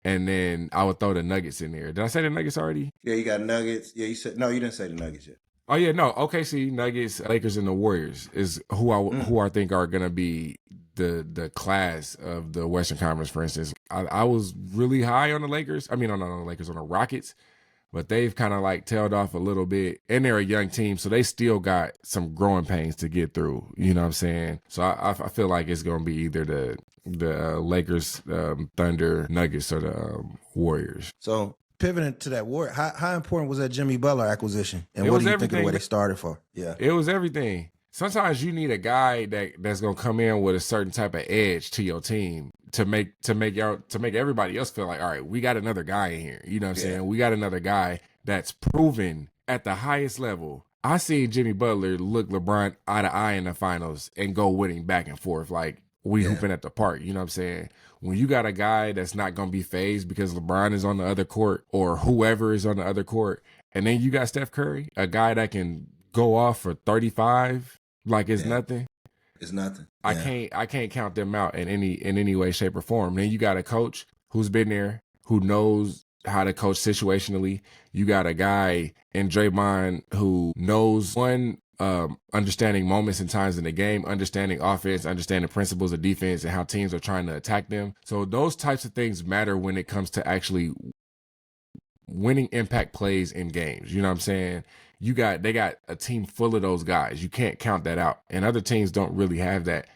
And then I would throw the Nuggets in there. Did I say the Nuggets already? Yeah, you got Nuggets. Yeah, you said no. You didn't say the Nuggets yet. Oh yeah, no. OKC, Nuggets, Lakers, and the Warriors is who I think are going to be the class of the Western Conference. For instance, I was really high on the Lakers. I mean, on the Lakers, on the Rockets, but they've kind of like tailed off a little bit, and they're a young team, so they still got some growing pains to get through. You know what I'm saying? So I feel like it's going to be either the Lakers, Thunder, Nuggets, or the Warriors. So pivoting to that Warrior, how important was that Jimmy Butler acquisition, and what do you think of the way they started for? Yeah, it was everything. Sometimes you need a guy that's gonna come in with a certain type of edge to your team to make everybody else feel like, all right, we got another guy in here. You know what I'm saying? We got another guy that's proven at the highest level. I seen Jimmy Butler look LeBron eye to eye in the finals and go winning back and forth. Like we hooping at the park. You know what I'm saying? When you got a guy that's not going to be phased because LeBron is on the other court or whoever is on the other court, and then you got Steph Curry, a guy that can go off for 35 like it's nothing. It's nothing. I can't count them out in any way, shape, or form. Then you got a coach who's been there, who knows how to coach situationally. You got a guy in Draymond who knows understanding moments and times in the game, understanding offense, understanding principles of defense and how teams are trying to attack them. So those types of things matter when it comes to actually winning impact plays in games. You know what I'm saying? They got a team full of those guys. You can't count that out. And other teams don't really have that.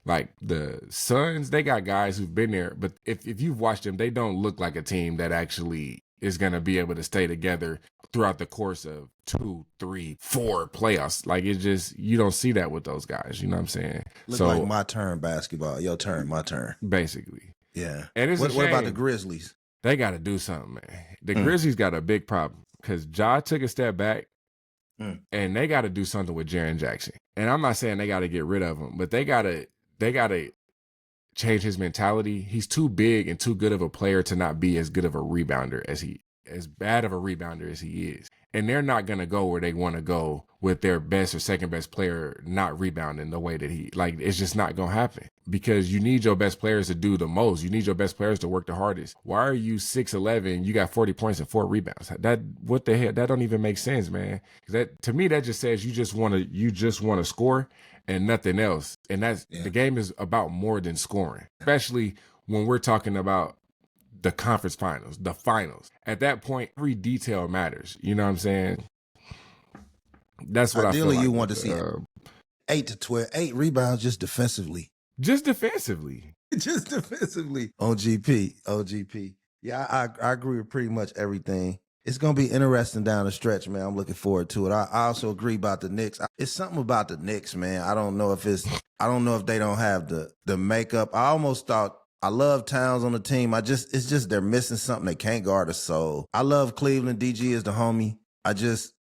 Like the Suns, they got guys who've been there, but if you've watched them, they don't look like a team that actually is going to be able to stay together throughout the course of 2, 3, 4 playoffs. Like it's just, you don't see that with those guys. You know what I'm saying? Look like my turn basketball. Your turn, my turn. Basically. Yeah. And it's what about the Grizzlies? They got to do something, man. The Grizzlies got a big problem because Ja took a step back and they got to do something with Jaren Jackson. And I'm not saying they got to get rid of him, but they got to change his mentality. He's too big and too good of a player to not be as good of a rebounder as bad of a rebounder as he is. And they're not going to go where they want to go with their best or second best player not rebounding the way that it's just not going to happen because you need your best players to do the most. You need your best players to work the hardest. Why are you 6'11"? You got 40 points and 4 rebounds. What the hell? That don't even make sense, man. That to me, that just says you just want to score and nothing else. And the game is about more than scoring, especially when we're talking about the conference finals, the finals. At that point, every detail matters. You know what I'm saying? That's what ideally I feel like you want to see 8 to 12, 8 rebounds just defensively. Just defensively. Just defensively. On GP. Yeah, I agree with pretty much everything. It's going to be interesting down the stretch, man. I'm looking forward to it. I also agree about the Knicks. It's something about the Knicks, man. I don't know if they don't have the makeup. I almost thought I love Towns on the team. It's just they're missing something. They can't guard a soul. I love Cleveland. DG is the homie.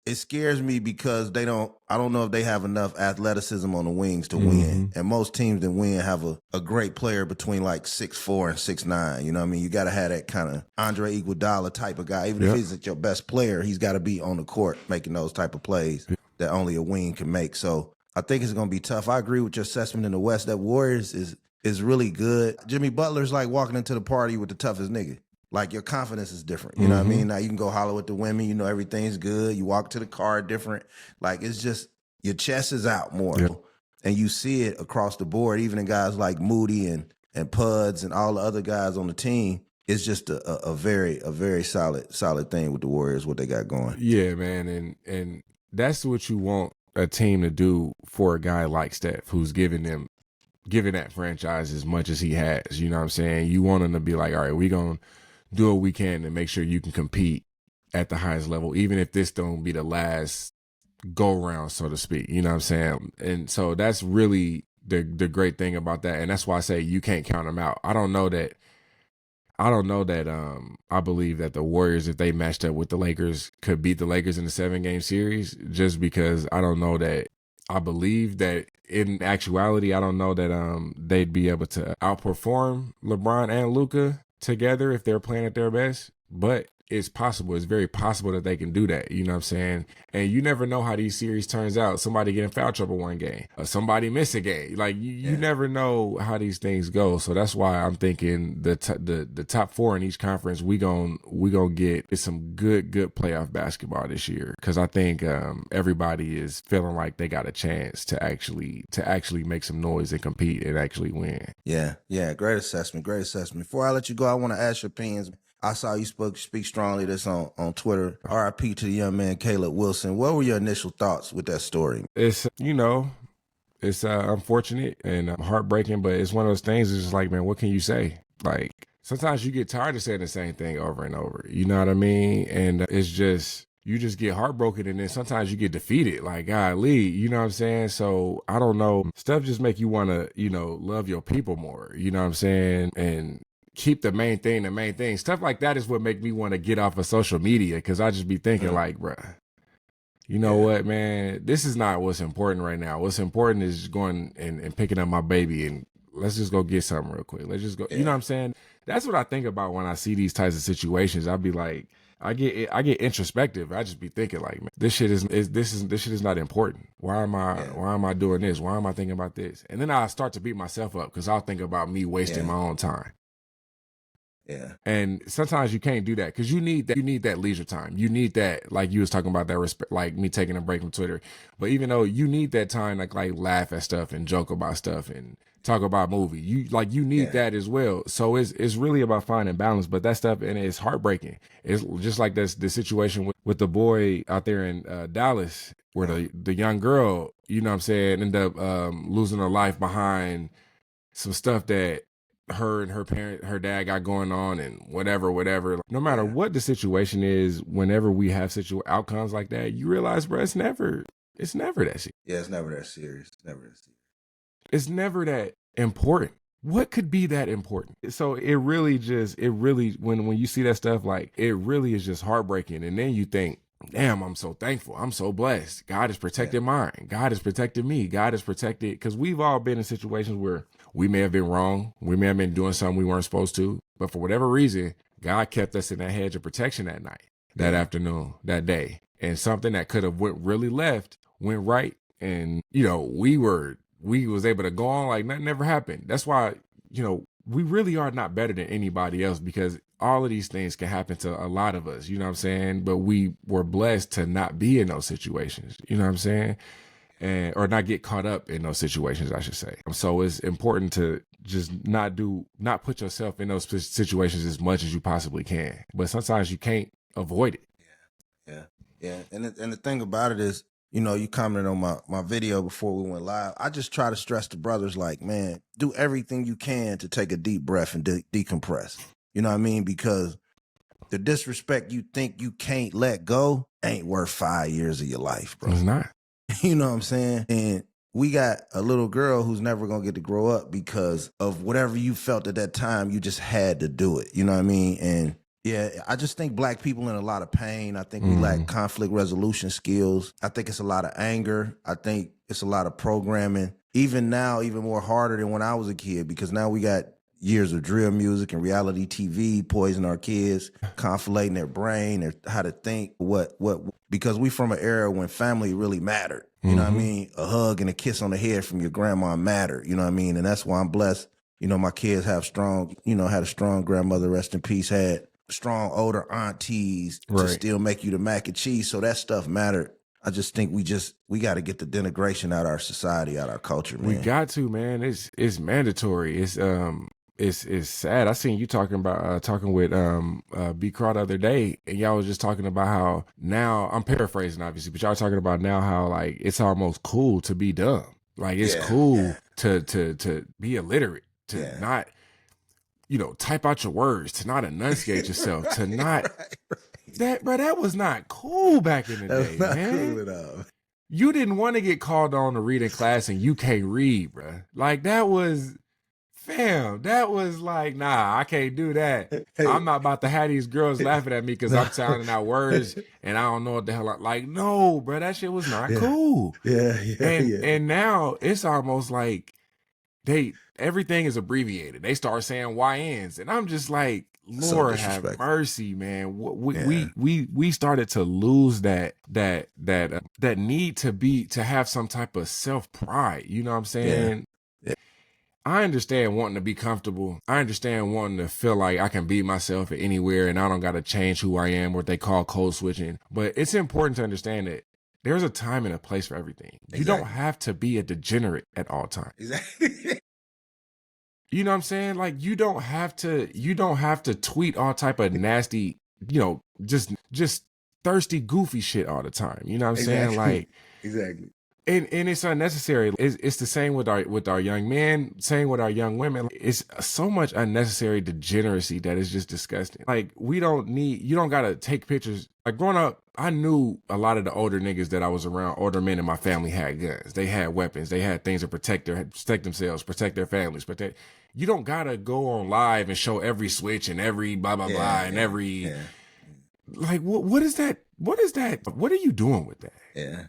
It scares me because I don't know if they have enough athleticism on the wings to win. And most teams that win have a great player between like 6'4" and 6'9". You know what I mean? You got to have that kind of Andre Iguodala type of guy. Even if he's not your best player, he's got to be on the court making those type of plays that only a wing can make. So I think it's going to be tough. I agree with your assessment in the West that Warriors is really good. Jimmy Butler's like walking into the party with the toughest nigga. Like your confidence is different. You know what I mean? Now you can go holler with the women. You know everything's good. You walk to the car different. Like it's just your chest is out more. Yep. And you see it across the board, even in guys like Moody and Puds and all the other guys on the team. It's just a very solid thing with the Warriors, what they got going. Yeah, man. And that's what you want a team to do for a guy like Steph, who's giving that franchise as much as he has. You know what I'm saying? You want him to be like, all right, we going to do what we can to make sure you can compete at the highest level, even if this don't be the last go round, so to speak. You know what I'm saying? And so that's really the great thing about that. And that's why I say you can't count them out. I believe that the Warriors, if they matched up with the Lakers, could beat the Lakers in the 7-game series, just because I believe that in actuality, I don't know that they'd be able to outperform LeBron and Luca together if they're playing at their best, but it's possible. It's very possible that they can do that. You know what I'm saying? And you never know how these series turns out. Somebody get in foul trouble one game, or somebody miss a game. Like you never know how these things go. So that's why I'm thinking the top 4 in each conference, we gon' get some good playoff basketball this year, because I think everybody is feeling like they got a chance to actually make some noise and compete and actually win. Yeah. Great assessment. Before I let you go, I want to ask your opinions. I saw you speak strongly this on Twitter. RIP to the young man, Caleb Wilson. What were your initial thoughts with that story? It's unfortunate and heartbreaking, but it's one of those things. It's just like, man, what can you say? Like, sometimes you get tired of saying the same thing over and over. You know what I mean? And it's just, you just get heartbroken, and then sometimes you get defeated. Like, golly, you know what I'm saying? So I don't know. Stuff just make you want to, love your people more. You know what I'm saying? And keep the main thing. Stuff like that is what make me want to get off of social media, because I just be thinking like, bruh, you know what, man, this is not what's important right now. What's important is going and picking up my baby and let's just go get something real quick. Let's just go. You know what I'm saying? That's what I think about when I see these types of situations. I'll be like, I get introspective. I just be thinking like, man, this shit is not important. Why am I doing this? Why am I thinking about this? And then I start to beat myself up because I'll think about me wasting my own time. Yeah. And sometimes you can't do that because you need that leisure time. You need that, like you was talking about, that respect, like me taking a break from Twitter. But even though you need that time, like laugh at stuff and joke about stuff and talk about movie, you need that as well. So it's really about finding balance. But that stuff, and it's heartbreaking. It's just like the situation with the boy out there in Dallas, where the young girl, you know what I'm saying, ended up losing her life behind some stuff that her and her dad got going on, and whatever. No matter what the situation is, whenever we have outcomes like that, you realize, bro, it's never that serious. Yeah, it's never that serious. It's never that important. What could be that important? So it really, when you see that stuff, like, it really is just heartbreaking. And then you think, damn, I'm so thankful. I'm so blessed. God has protected mine. God has protected me. God has protected, because we've all been in situations where we may have been wrong. We may have been doing something we weren't supposed to. But for whatever reason, God kept us in that hedge of protection that night, that afternoon, that day. And something that could have went really left went right. And, we was able to go on like nothing ever happened. That's why, we really are not better than anybody else, because all of these things can happen to a lot of us, you know what I'm saying? But we were blessed to not be in those situations, you know what I'm saying? Or not get caught up in those situations, I should say. So it's important to just not put yourself in those situations as much as you possibly can. But sometimes you can't avoid it. Yeah. And the thing about it is, you commented on my video before we went live. I just try to stress to brothers, like, man, do everything you can to take a deep breath and decompress. You know what I mean? Because the disrespect you think you can't let go ain't worth 5 years of your life, bro. It's not. You know what I'm saying? And we got a little girl who's never going to get to grow up because of whatever you felt at that time. You just had to do it. You know what I mean? And yeah, I just think Black people in a lot of pain. I think we lack conflict resolution skills. I think it's a lot of anger. I think it's a lot of programming. Even now, even more harder than when I was a kid, because now we got years of drill music and reality TV poison our kids, conflating their brain, their how to think, because we from an era when family really mattered. You know what I mean? A hug and a kiss on the head from your grandma mattered. You know what I mean? And that's why I'm blessed. My kids have had a strong grandmother, rest in peace, had strong older aunties to still make you the mac and cheese. So that stuff mattered. I just think we got to get the denigration out of our society, out of our culture, man. We got to, man. It's mandatory. It's sad. I seen you talking with B. Craw the other day, and y'all was just talking about how now, I'm paraphrasing obviously, but y'all talking about now how, like, it's almost cool to be dumb. Like, it's cool to be illiterate, to not, type out your words, to not enunciate yourself, to not that was not cool back in the day, not man. Cool at all. You didn't want to get called on to read in class and you can't read, bro. Like, that was like, nah, I can't do that. Hey. I'm not about to have these girls laughing at me because I'm sounding out words and I don't know what the hell like, no, bro, that shit was not cool. And now it's almost like everything is abbreviated. They start saying YNs, and I'm just like, Lord have mercy, man. We started to lose that need to have some type of self-pride. You know what I'm saying? Yeah. I understand wanting to be comfortable. I understand wanting to feel like I can be myself at anywhere and I don't got to change who I am, what they call code switching. But it's important to understand that there's a time and a place for everything. Exactly. You don't have to be a degenerate at all times. Exactly. You know what I'm saying? Like, you don't have to tweet all type of nasty, just thirsty, goofy shit all the time. You know what I'm saying? Like, exactly. And it's unnecessary. It's the same with our young men, same with our young women. It's so much unnecessary degeneracy that is just disgusting. Like, you don't gotta take pictures. Like, growing up, I knew a lot of the older niggas that I was around, older men in my family had guns. They had weapons. They had things to protect themselves, protect their families, You don't gotta go on live and show every switch and every blah, blah, blah, and every... Yeah. Like, what is that? What is that? What are you doing with that? Yeah.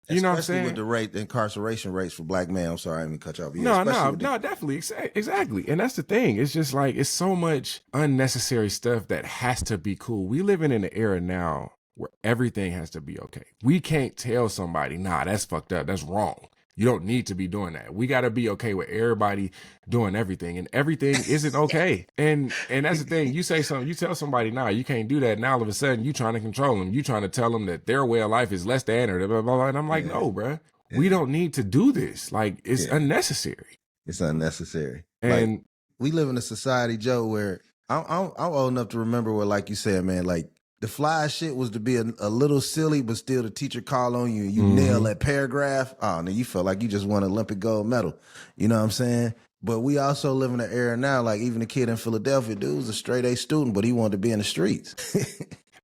You know what I'm Especially with saying? the incarceration rates for black men. I'm sorry, I didn't mean to cut you off. Yeah, No, especially no, with no, definitely. Exactly. And that's the thing. It's just like, it's so much unnecessary stuff that has to be cool. We living in an era now where everything has to be okay. We can't tell somebody, nah, that's fucked up. That's wrong. You don't need to be doing that. We got to be okay with everybody doing everything, and everything isn't okay. And that's the thing. You say something, you tell somebody, nah, you can't do that. And all of a sudden you trying to control them. You trying to tell them that their way of life is less than, or blah, blah, blah. And I'm like, yeah, no, bruh. We yeah, don't need to do this. Like, it's yeah. unnecessary. It's unnecessary. Like, And we live in a society, Joe, where I'm old enough to remember where, like you said, man, like the fly shit was to be a little silly, but still the teacher call on you and you nail that paragraph. Oh, then you felt like you just won an Olympic gold medal. You know what I'm saying? But we also live in an era now, like even the kid in Philadelphia, dude was a straight A student, but he wanted to be in the streets.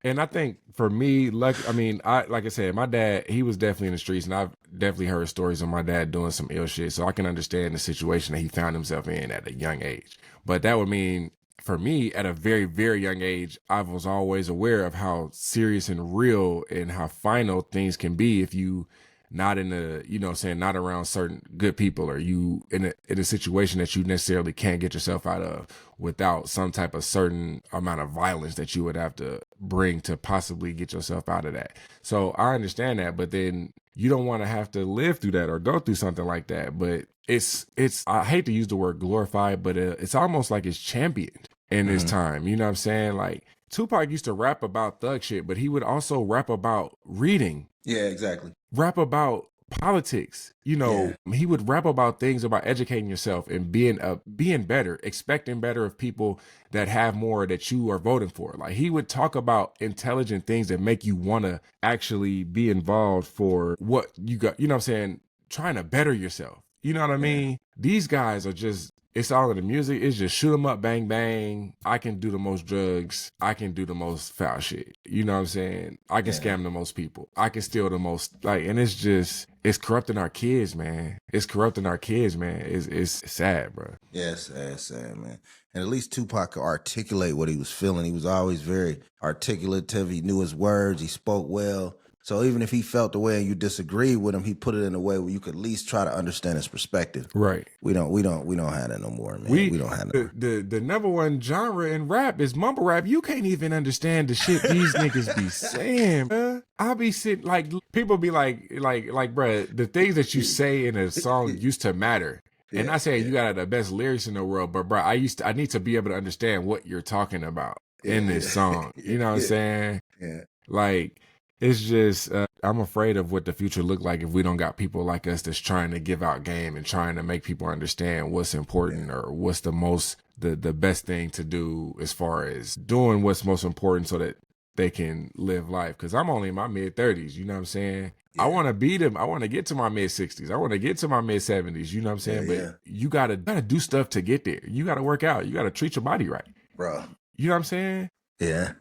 and I think for me, like I said, my dad, he was definitely in the streets, and I've definitely heard stories of my dad doing some ill shit. So I can understand the situation that he found himself in at a young age. But that would mean, for me, at a very, very young age, I was always aware of how serious and real and how final things can be if you not in a, you know what I'm saying, not around certain good people, or you in a situation that you necessarily can't get yourself out of without some type of certain amount of violence that you would have to bring to possibly get yourself out of that. So I understand that, but then you don't want to have to live through that or go through something like that. But it's I hate to use the word glorified, but it's almost like it's championed in this time. You know what I'm saying? Like, Tupac used to rap about thug shit, but he would also rap about reading. Yeah, exactly. Rap about politics. You know, he would rap about things about educating yourself and being better, expecting better of people that have more that you are voting for. Like, he would talk about intelligent things that make you want to actually be involved for what you got, you know what I'm saying, trying to better yourself. You know what I mean? These guys are just, it's all in the music. It's just shoot 'em up, bang, bang. I can do the most drugs. I can do the most foul shit. You know what I'm saying? I can scam the most people. I can steal the most. Like, and it's corrupting our kids, man. It's corrupting our kids, man. It's sad, bro. Yes, it's sad, man. And at least Tupac could articulate what he was feeling. He was always very articulative. He knew his words. He spoke well. So even if he felt the way and you disagreed with him, he put it in a way where you could at least try to understand his perspective. Right. We don't have that no more, man. We don't have that. The number one genre in rap is mumble rap. You can't even understand the shit these niggas be saying, bruh. I'll be sitting, like, people be like, bruh, the things that you say in a song used to matter. And I say you got the best lyrics in the world, but bro, I need to be able to understand what you're talking about in this song. You know what I'm saying? Yeah. Like, it's just, I'm afraid of what the future look like if we don't got people like us that's trying to give out game and trying to make people understand what's important or what's the best thing to do as far as doing what's most important so that they can live life. Cause I'm only in my mid 30s, you know what I'm saying? Yeah. I want to beat them. I want to get to my mid 60s. I want to get to my mid 70s, you know what I'm saying? But you gotta do stuff to get there. You gotta work out. You gotta treat your body right. Bro. You know what I'm saying? Yeah.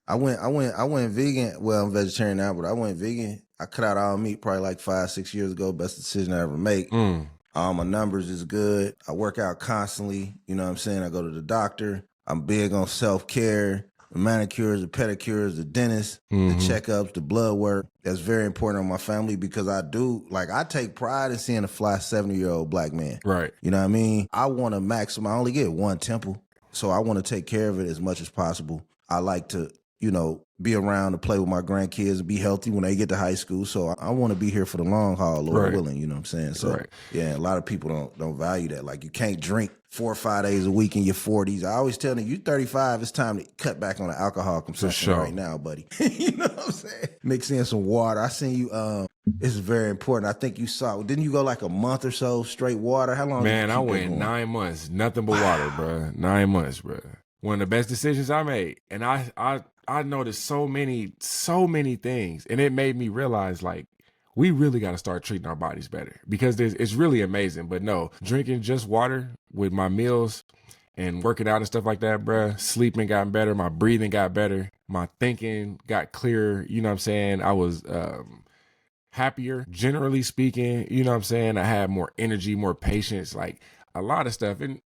I went vegan. Well, I'm vegetarian now, but I went vegan. I cut out all meat probably like 5-6 years ago. Best decision I ever make. All my numbers is good. I work out constantly. You know what I'm saying? I go to the doctor. I'm big on self-care, the manicures, the pedicures, the dentist, the checkups, the blood work. That's very important on my family because I take pride in seeing a fly 70-year-old black man. Right. You know what I mean? I want to maximize. I only get one temple, so I want to take care of it as much as possible. I like to, be around to play with my grandkids and be healthy when they get to high school. So I want to be here for the long haul, Lord willing, you know what I'm saying? So yeah, a lot of people don't value that. Like, you can't drink 4 or 5 days a week in your 40s. I always tell them, you 35, it's time to cut back on the alcohol consumption right now, buddy. You know what I'm saying? Mix in some water. I seen you, this is very important. I think you saw, didn't you go like a month or so straight water? How long? Man, I went 9 months, nothing but water, bro. 9 months, bro. One of the best decisions I made. And I noticed so many things, and it made me realize, like, we really got to start treating our bodies better because it's really amazing. But no, drinking just water with my meals and working out and stuff like that, bruh, sleeping got better. My breathing got better. My thinking got clearer. You know what I'm saying? I was happier, generally speaking. You know what I'm saying? I had more energy, more patience, like a lot of stuff. And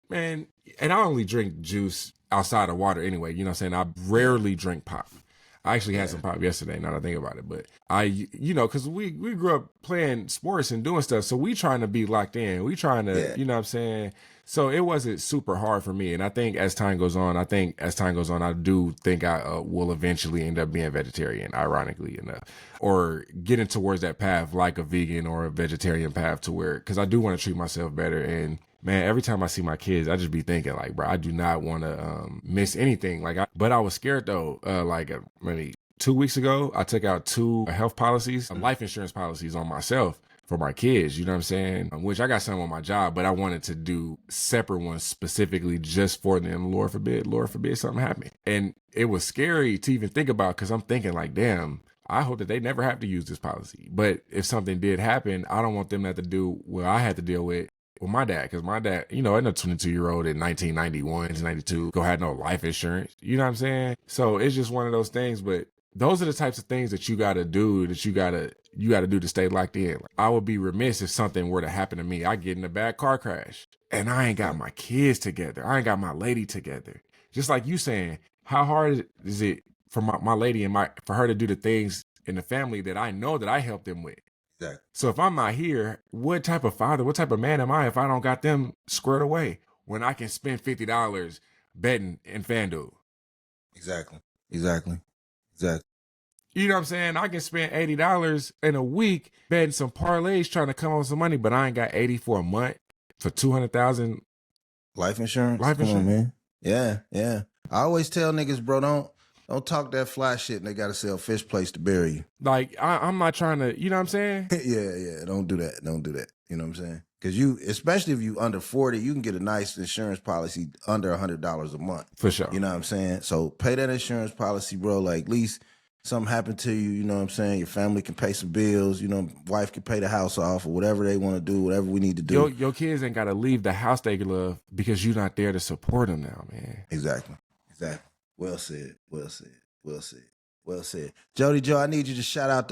I only drink juice outside of water anyway. You know what I'm saying? I rarely drink pop. I actually had some pop yesterday, now that I think about it. But because we grew up playing sports and doing stuff. So we trying to be locked in. We trying to, you know what I'm saying? So it wasn't super hard for me. And I think as time goes on, I do think I will eventually end up being vegetarian, ironically enough, or getting towards that path like a vegan or a vegetarian path to where, because I do want to treat myself better. And man, every time I see my kids, I just be thinking like, bro, I do not want to miss anything. But I was scared though, maybe 2 weeks ago, I took out 2 health policies, life insurance policies on myself for my kids, you know what I'm saying? Which I got some on my job, but I wanted to do separate ones specifically just for them. Lord forbid something happened. And it was scary to even think about, because I'm thinking like, damn, I hope that they never have to use this policy. But if something did happen, I don't want them to have to do what I had to deal with my dad, because my dad, I know 22-year-old in 1991, 1992, had no life insurance. You know what I'm saying? So it's just one of those things. But those are the types of things that you got to do, that you got to do to stay locked in. I would be remiss if something were to happen to me. I get in a bad car crash and I ain't got my kids together. I ain't got my lady together. Just like you saying, how hard is it for my lady and for her to do the things in the family that I know that I helped them with? Exactly. So if I'm not here, what type of father, what type of man am I if I don't got them squared away when I can spend $50 betting in FanDuel? Exactly. You know what I'm saying? I can spend $80 in a week betting some parlays trying to come up with some money, but I ain't got 80 for a month for 200,000 life insurance. Come on, man. Yeah. I always tell niggas, bro, don't talk that fly shit and they got to sell fish plates to bury you. Like, I'm not trying to, you know what I'm saying? Yeah. Don't do that. You know what I'm saying? Because especially if you under 40, you can get a nice insurance policy under $100 a month. For sure. You know what I'm saying? So pay that insurance policy, bro. Like, at least something happened to you, you know what I'm saying? Your family can pay some bills, wife can pay the house off or whatever they want to do, whatever we need to do. Your kids ain't got to leave the house they love because you're not there to support them now, man. Exactly. Well said. Jody Joe, I need you to shout out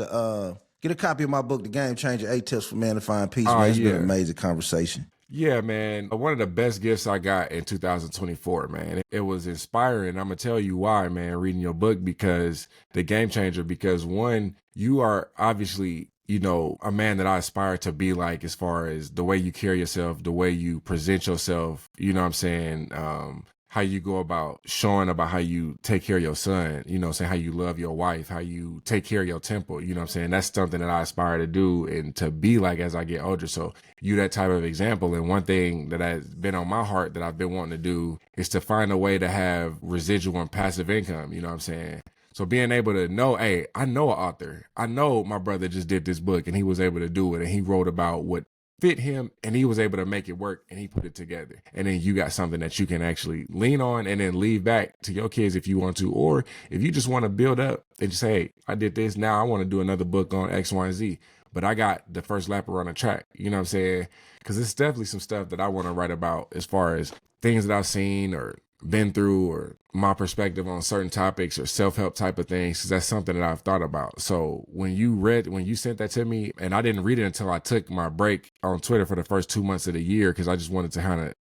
get a copy of my book, The Game Changer, 8 Tips for Man to Find Peace. Man, it's been an amazing conversation. Yeah, man. One of the best gifts I got in 2024, man. It was inspiring. I'm going to tell you why, man, reading your book, because The Game Changer, because one, you are obviously, a man that I aspire to be like, as far as the way you carry yourself, the way you present yourself, you know what I'm saying? How you go about showing about how you take care of your son, saying how you love your wife, how you take care of your temple, you know what I'm saying? That's something that I aspire to do and to be like as I get older. So you that type of example. And one thing that has been on my heart that I've been wanting to do is to find a way to have residual and passive income, you know what I'm saying? So being able to know, hey, I know an author. I know my brother just did this book and he was able to do it and he wrote about what fit him and he was able to make it work and he put it together. And then you got something that you can actually lean on and then leave back to your kids if you want to, or if you just want to build up and just say, hey, I did this, now I want to do another book on X, Y, and Z, but I got the first lap around the track, you know what I'm saying? Because it's definitely some stuff that I want to write about as far as things that I've seen or been through, or my perspective on certain topics or self-help type of things, because that's something that I've thought about. So when you sent that to me, and I didn't read it until I took my break on Twitter for the first 2 months of the year, because I just wanted to kind of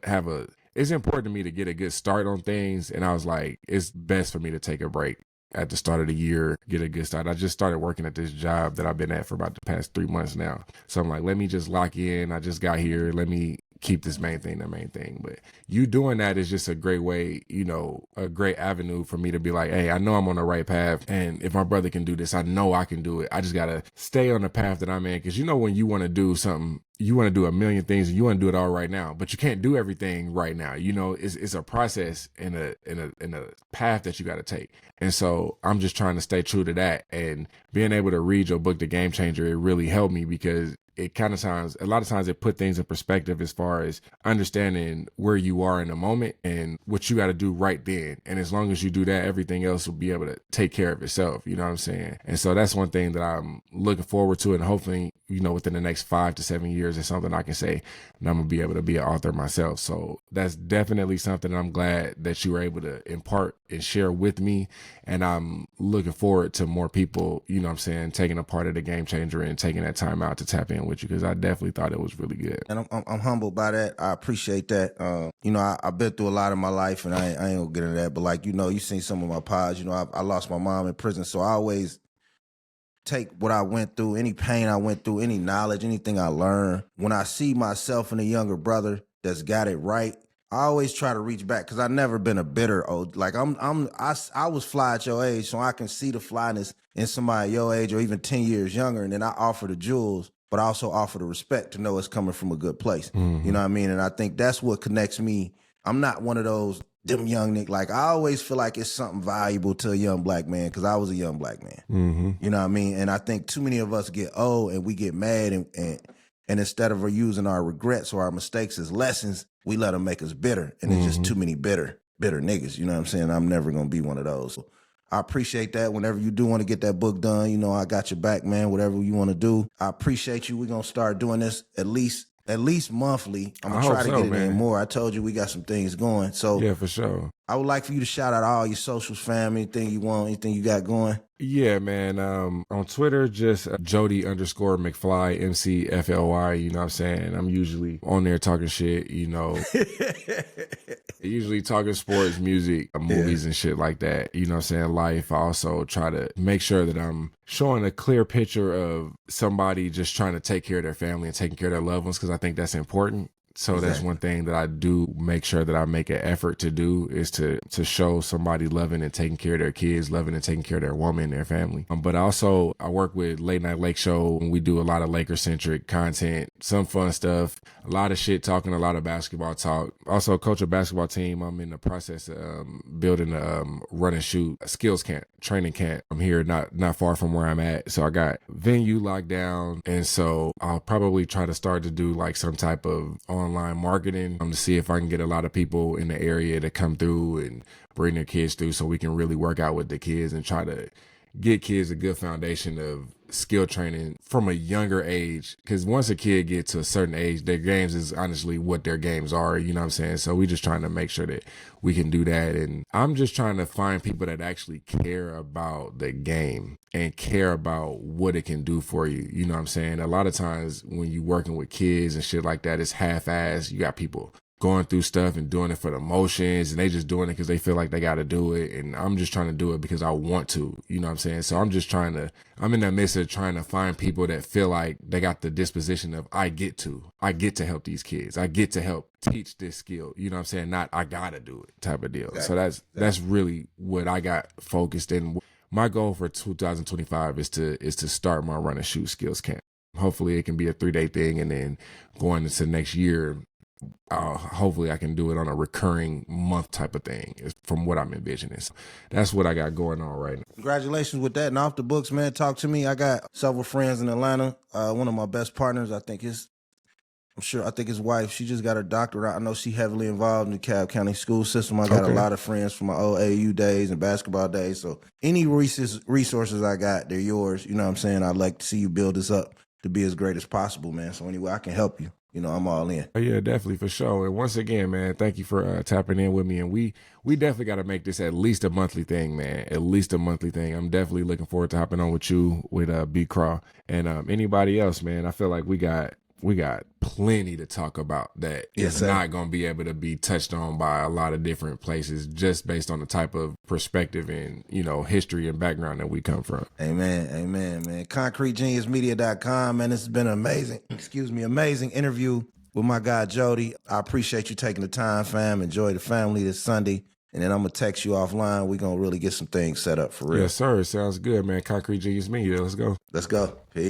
it's important to me to get a good start on things. And I was like, it's best for me to take a break at the start of the year, get a good start. I just started working at this job that I've been at for about the past 3 months now. So I'm like, let me just lock in. I just got here. Let me keep this main thing the main thing. But you doing that is just a great way, a great avenue for me to be like, hey, I know I'm on the right path. And if my brother can do this, I know I can do it. I just got to stay on the path that I'm in. Because when you want to do something, you want to do a million things and you want to do it all right now, but you can't do everything right now. It's a process and a path that you got to take. And so I'm just trying to stay true to that. And being able to read your book, The Game Changer, it really helped me, because it kind of sounds, a lot of times it put things in perspective as far as understanding where you are in the moment and what you got to do right then. And as long as you do that, everything else will be able to take care of itself. You know what I'm saying? And so that's one thing that I'm looking forward to. And hopefully, within the next 5 to 7 years is something I can say, and I'm going to be able to be an author myself. So that's definitely something that I'm glad that you were able to impart and share with me. And I'm looking forward to more people, taking a part of The Game Changer and taking that time out to tap in with with you because I definitely thought it was really good. And I'm humbled by that. I appreciate that. You know, I've been through a lot in my life, and I ain't gonna get into that. But like, you know, you seen some of my pods. You know, I lost my mom in prison, so I always take what I went through, any pain I went through, any knowledge, anything I learned. When I see myself and a younger brother that's got it right, I always try to reach back because I've never been a bitter old. Like I was fly at your age, so I can see the flyness in somebody your age or even 10 years younger, and then I offer the jewels, but I also offer the respect to know it's coming from a good place. Mm-hmm. You know what I mean? And I think that's what connects me. I'm not one of those them young niggas. Like, I always feel like it's something valuable to a young black man because I was a young black man. Mm-hmm. You know what I mean? And I think too many of us get old and we get mad and instead of using our regrets or our mistakes as lessons, we let them make us bitter. And it's just too many bitter niggas. You know what I'm saying? I'm never going to be one of those. So I appreciate that. Whenever you do want to get that book done, you know, I got your back, man. Whatever you want to do. I appreciate you. We're going to start doing this at least monthly. I'm going to try to get it in more. I told you we got some things going. So yeah, for sure. I would like for you to shout out all your socials, fam, anything you want, anything you got going. Yeah, man. On Twitter, just Jody _ McFly, MCFLY. You know what I'm saying? I'm usually on there talking shit, you know. Usually talking sports, music, movies, and shit like that. You know what I'm saying? Life. I also try to make sure that I'm showing a clear picture of somebody just trying to take care of their family and taking care of their loved ones because I think that's important. So exactly. That's one thing that I do make sure that I make an effort to do is to show somebody loving and taking care of their kids, loving and taking care of their woman, their family. But also I work with Late Night Lake Show and we do a lot of Laker-centric content, some fun stuff, a lot of shit talking, a lot of basketball talk. Also coach a basketball team. I'm in the process of building a run and shoot a skills camp, training camp. I'm here not far from where I'm at. So I got venue locked down. And so I'll probably try to start to do like some type of online marketing to see if I can get a lot of people in the area to come through and bring their kids through so we can really work out with the kids and try to get kids a good foundation of skill training from a younger age. Because once a kid gets to a certain age, their games is honestly what their games are, you know what I'm saying? So we just trying to make sure that we can do that. And I'm just trying to find people that actually care about the game and care about what it can do for you. You know what I'm saying? A lot of times when you working with kids and shit like that, it's half-assed. You got people going through stuff and doing it for the emotions and they just doing it because they feel like they got to do it. And I'm just trying to do it because I want to, you know what I'm saying? So I'm in the midst of trying to find people that feel like they got the disposition of, I get to help these kids. I get to help teach this skill. You know what I'm saying? Not, I got to do it type of deal. Exactly. So that's really what I got focused in. My goal for 2025 is to start my run and shoot skills camp. Hopefully it can be a 3-day thing and then going into next year, hopefully I can do it on a recurring month type of thing from what I'm envisioning. So that's what I got going on right now. Congratulations with that. And off the books, man, talk to me. I got several friends in Atlanta. One of my best partners, I think his wife, she just got her doctorate. I know she heavily involved in the Cobb County school system. I got a lot of friends from my old AAU days and basketball days. So any resources I got, they're yours. You know what I'm saying? I'd like to see you build this up to be as great as possible, man. So anyway, I can help you. You know, I'm all in. Oh, yeah, definitely, for sure. And once again, man, thank you for tapping in with me. And we definitely got to make this at least a monthly thing, man. At least a monthly thing. I'm definitely looking forward to hopping on with you, with B. Craw, and anybody else, man. I feel like we got plenty to talk about that is not going to be able to be touched on by a lot of different places just based on the type of perspective and, you know, history and background that we come from. Amen, man. ConcreteGeniusMedia.com, man. This has been an amazing interview with my guy, Jody. I appreciate you taking the time, fam. Enjoy the family this Sunday. And then I'm going to text you offline. We're going to really get some things set up for real. Yes, sir. Sounds good, man. Concrete Genius Media. Let's go. Peace.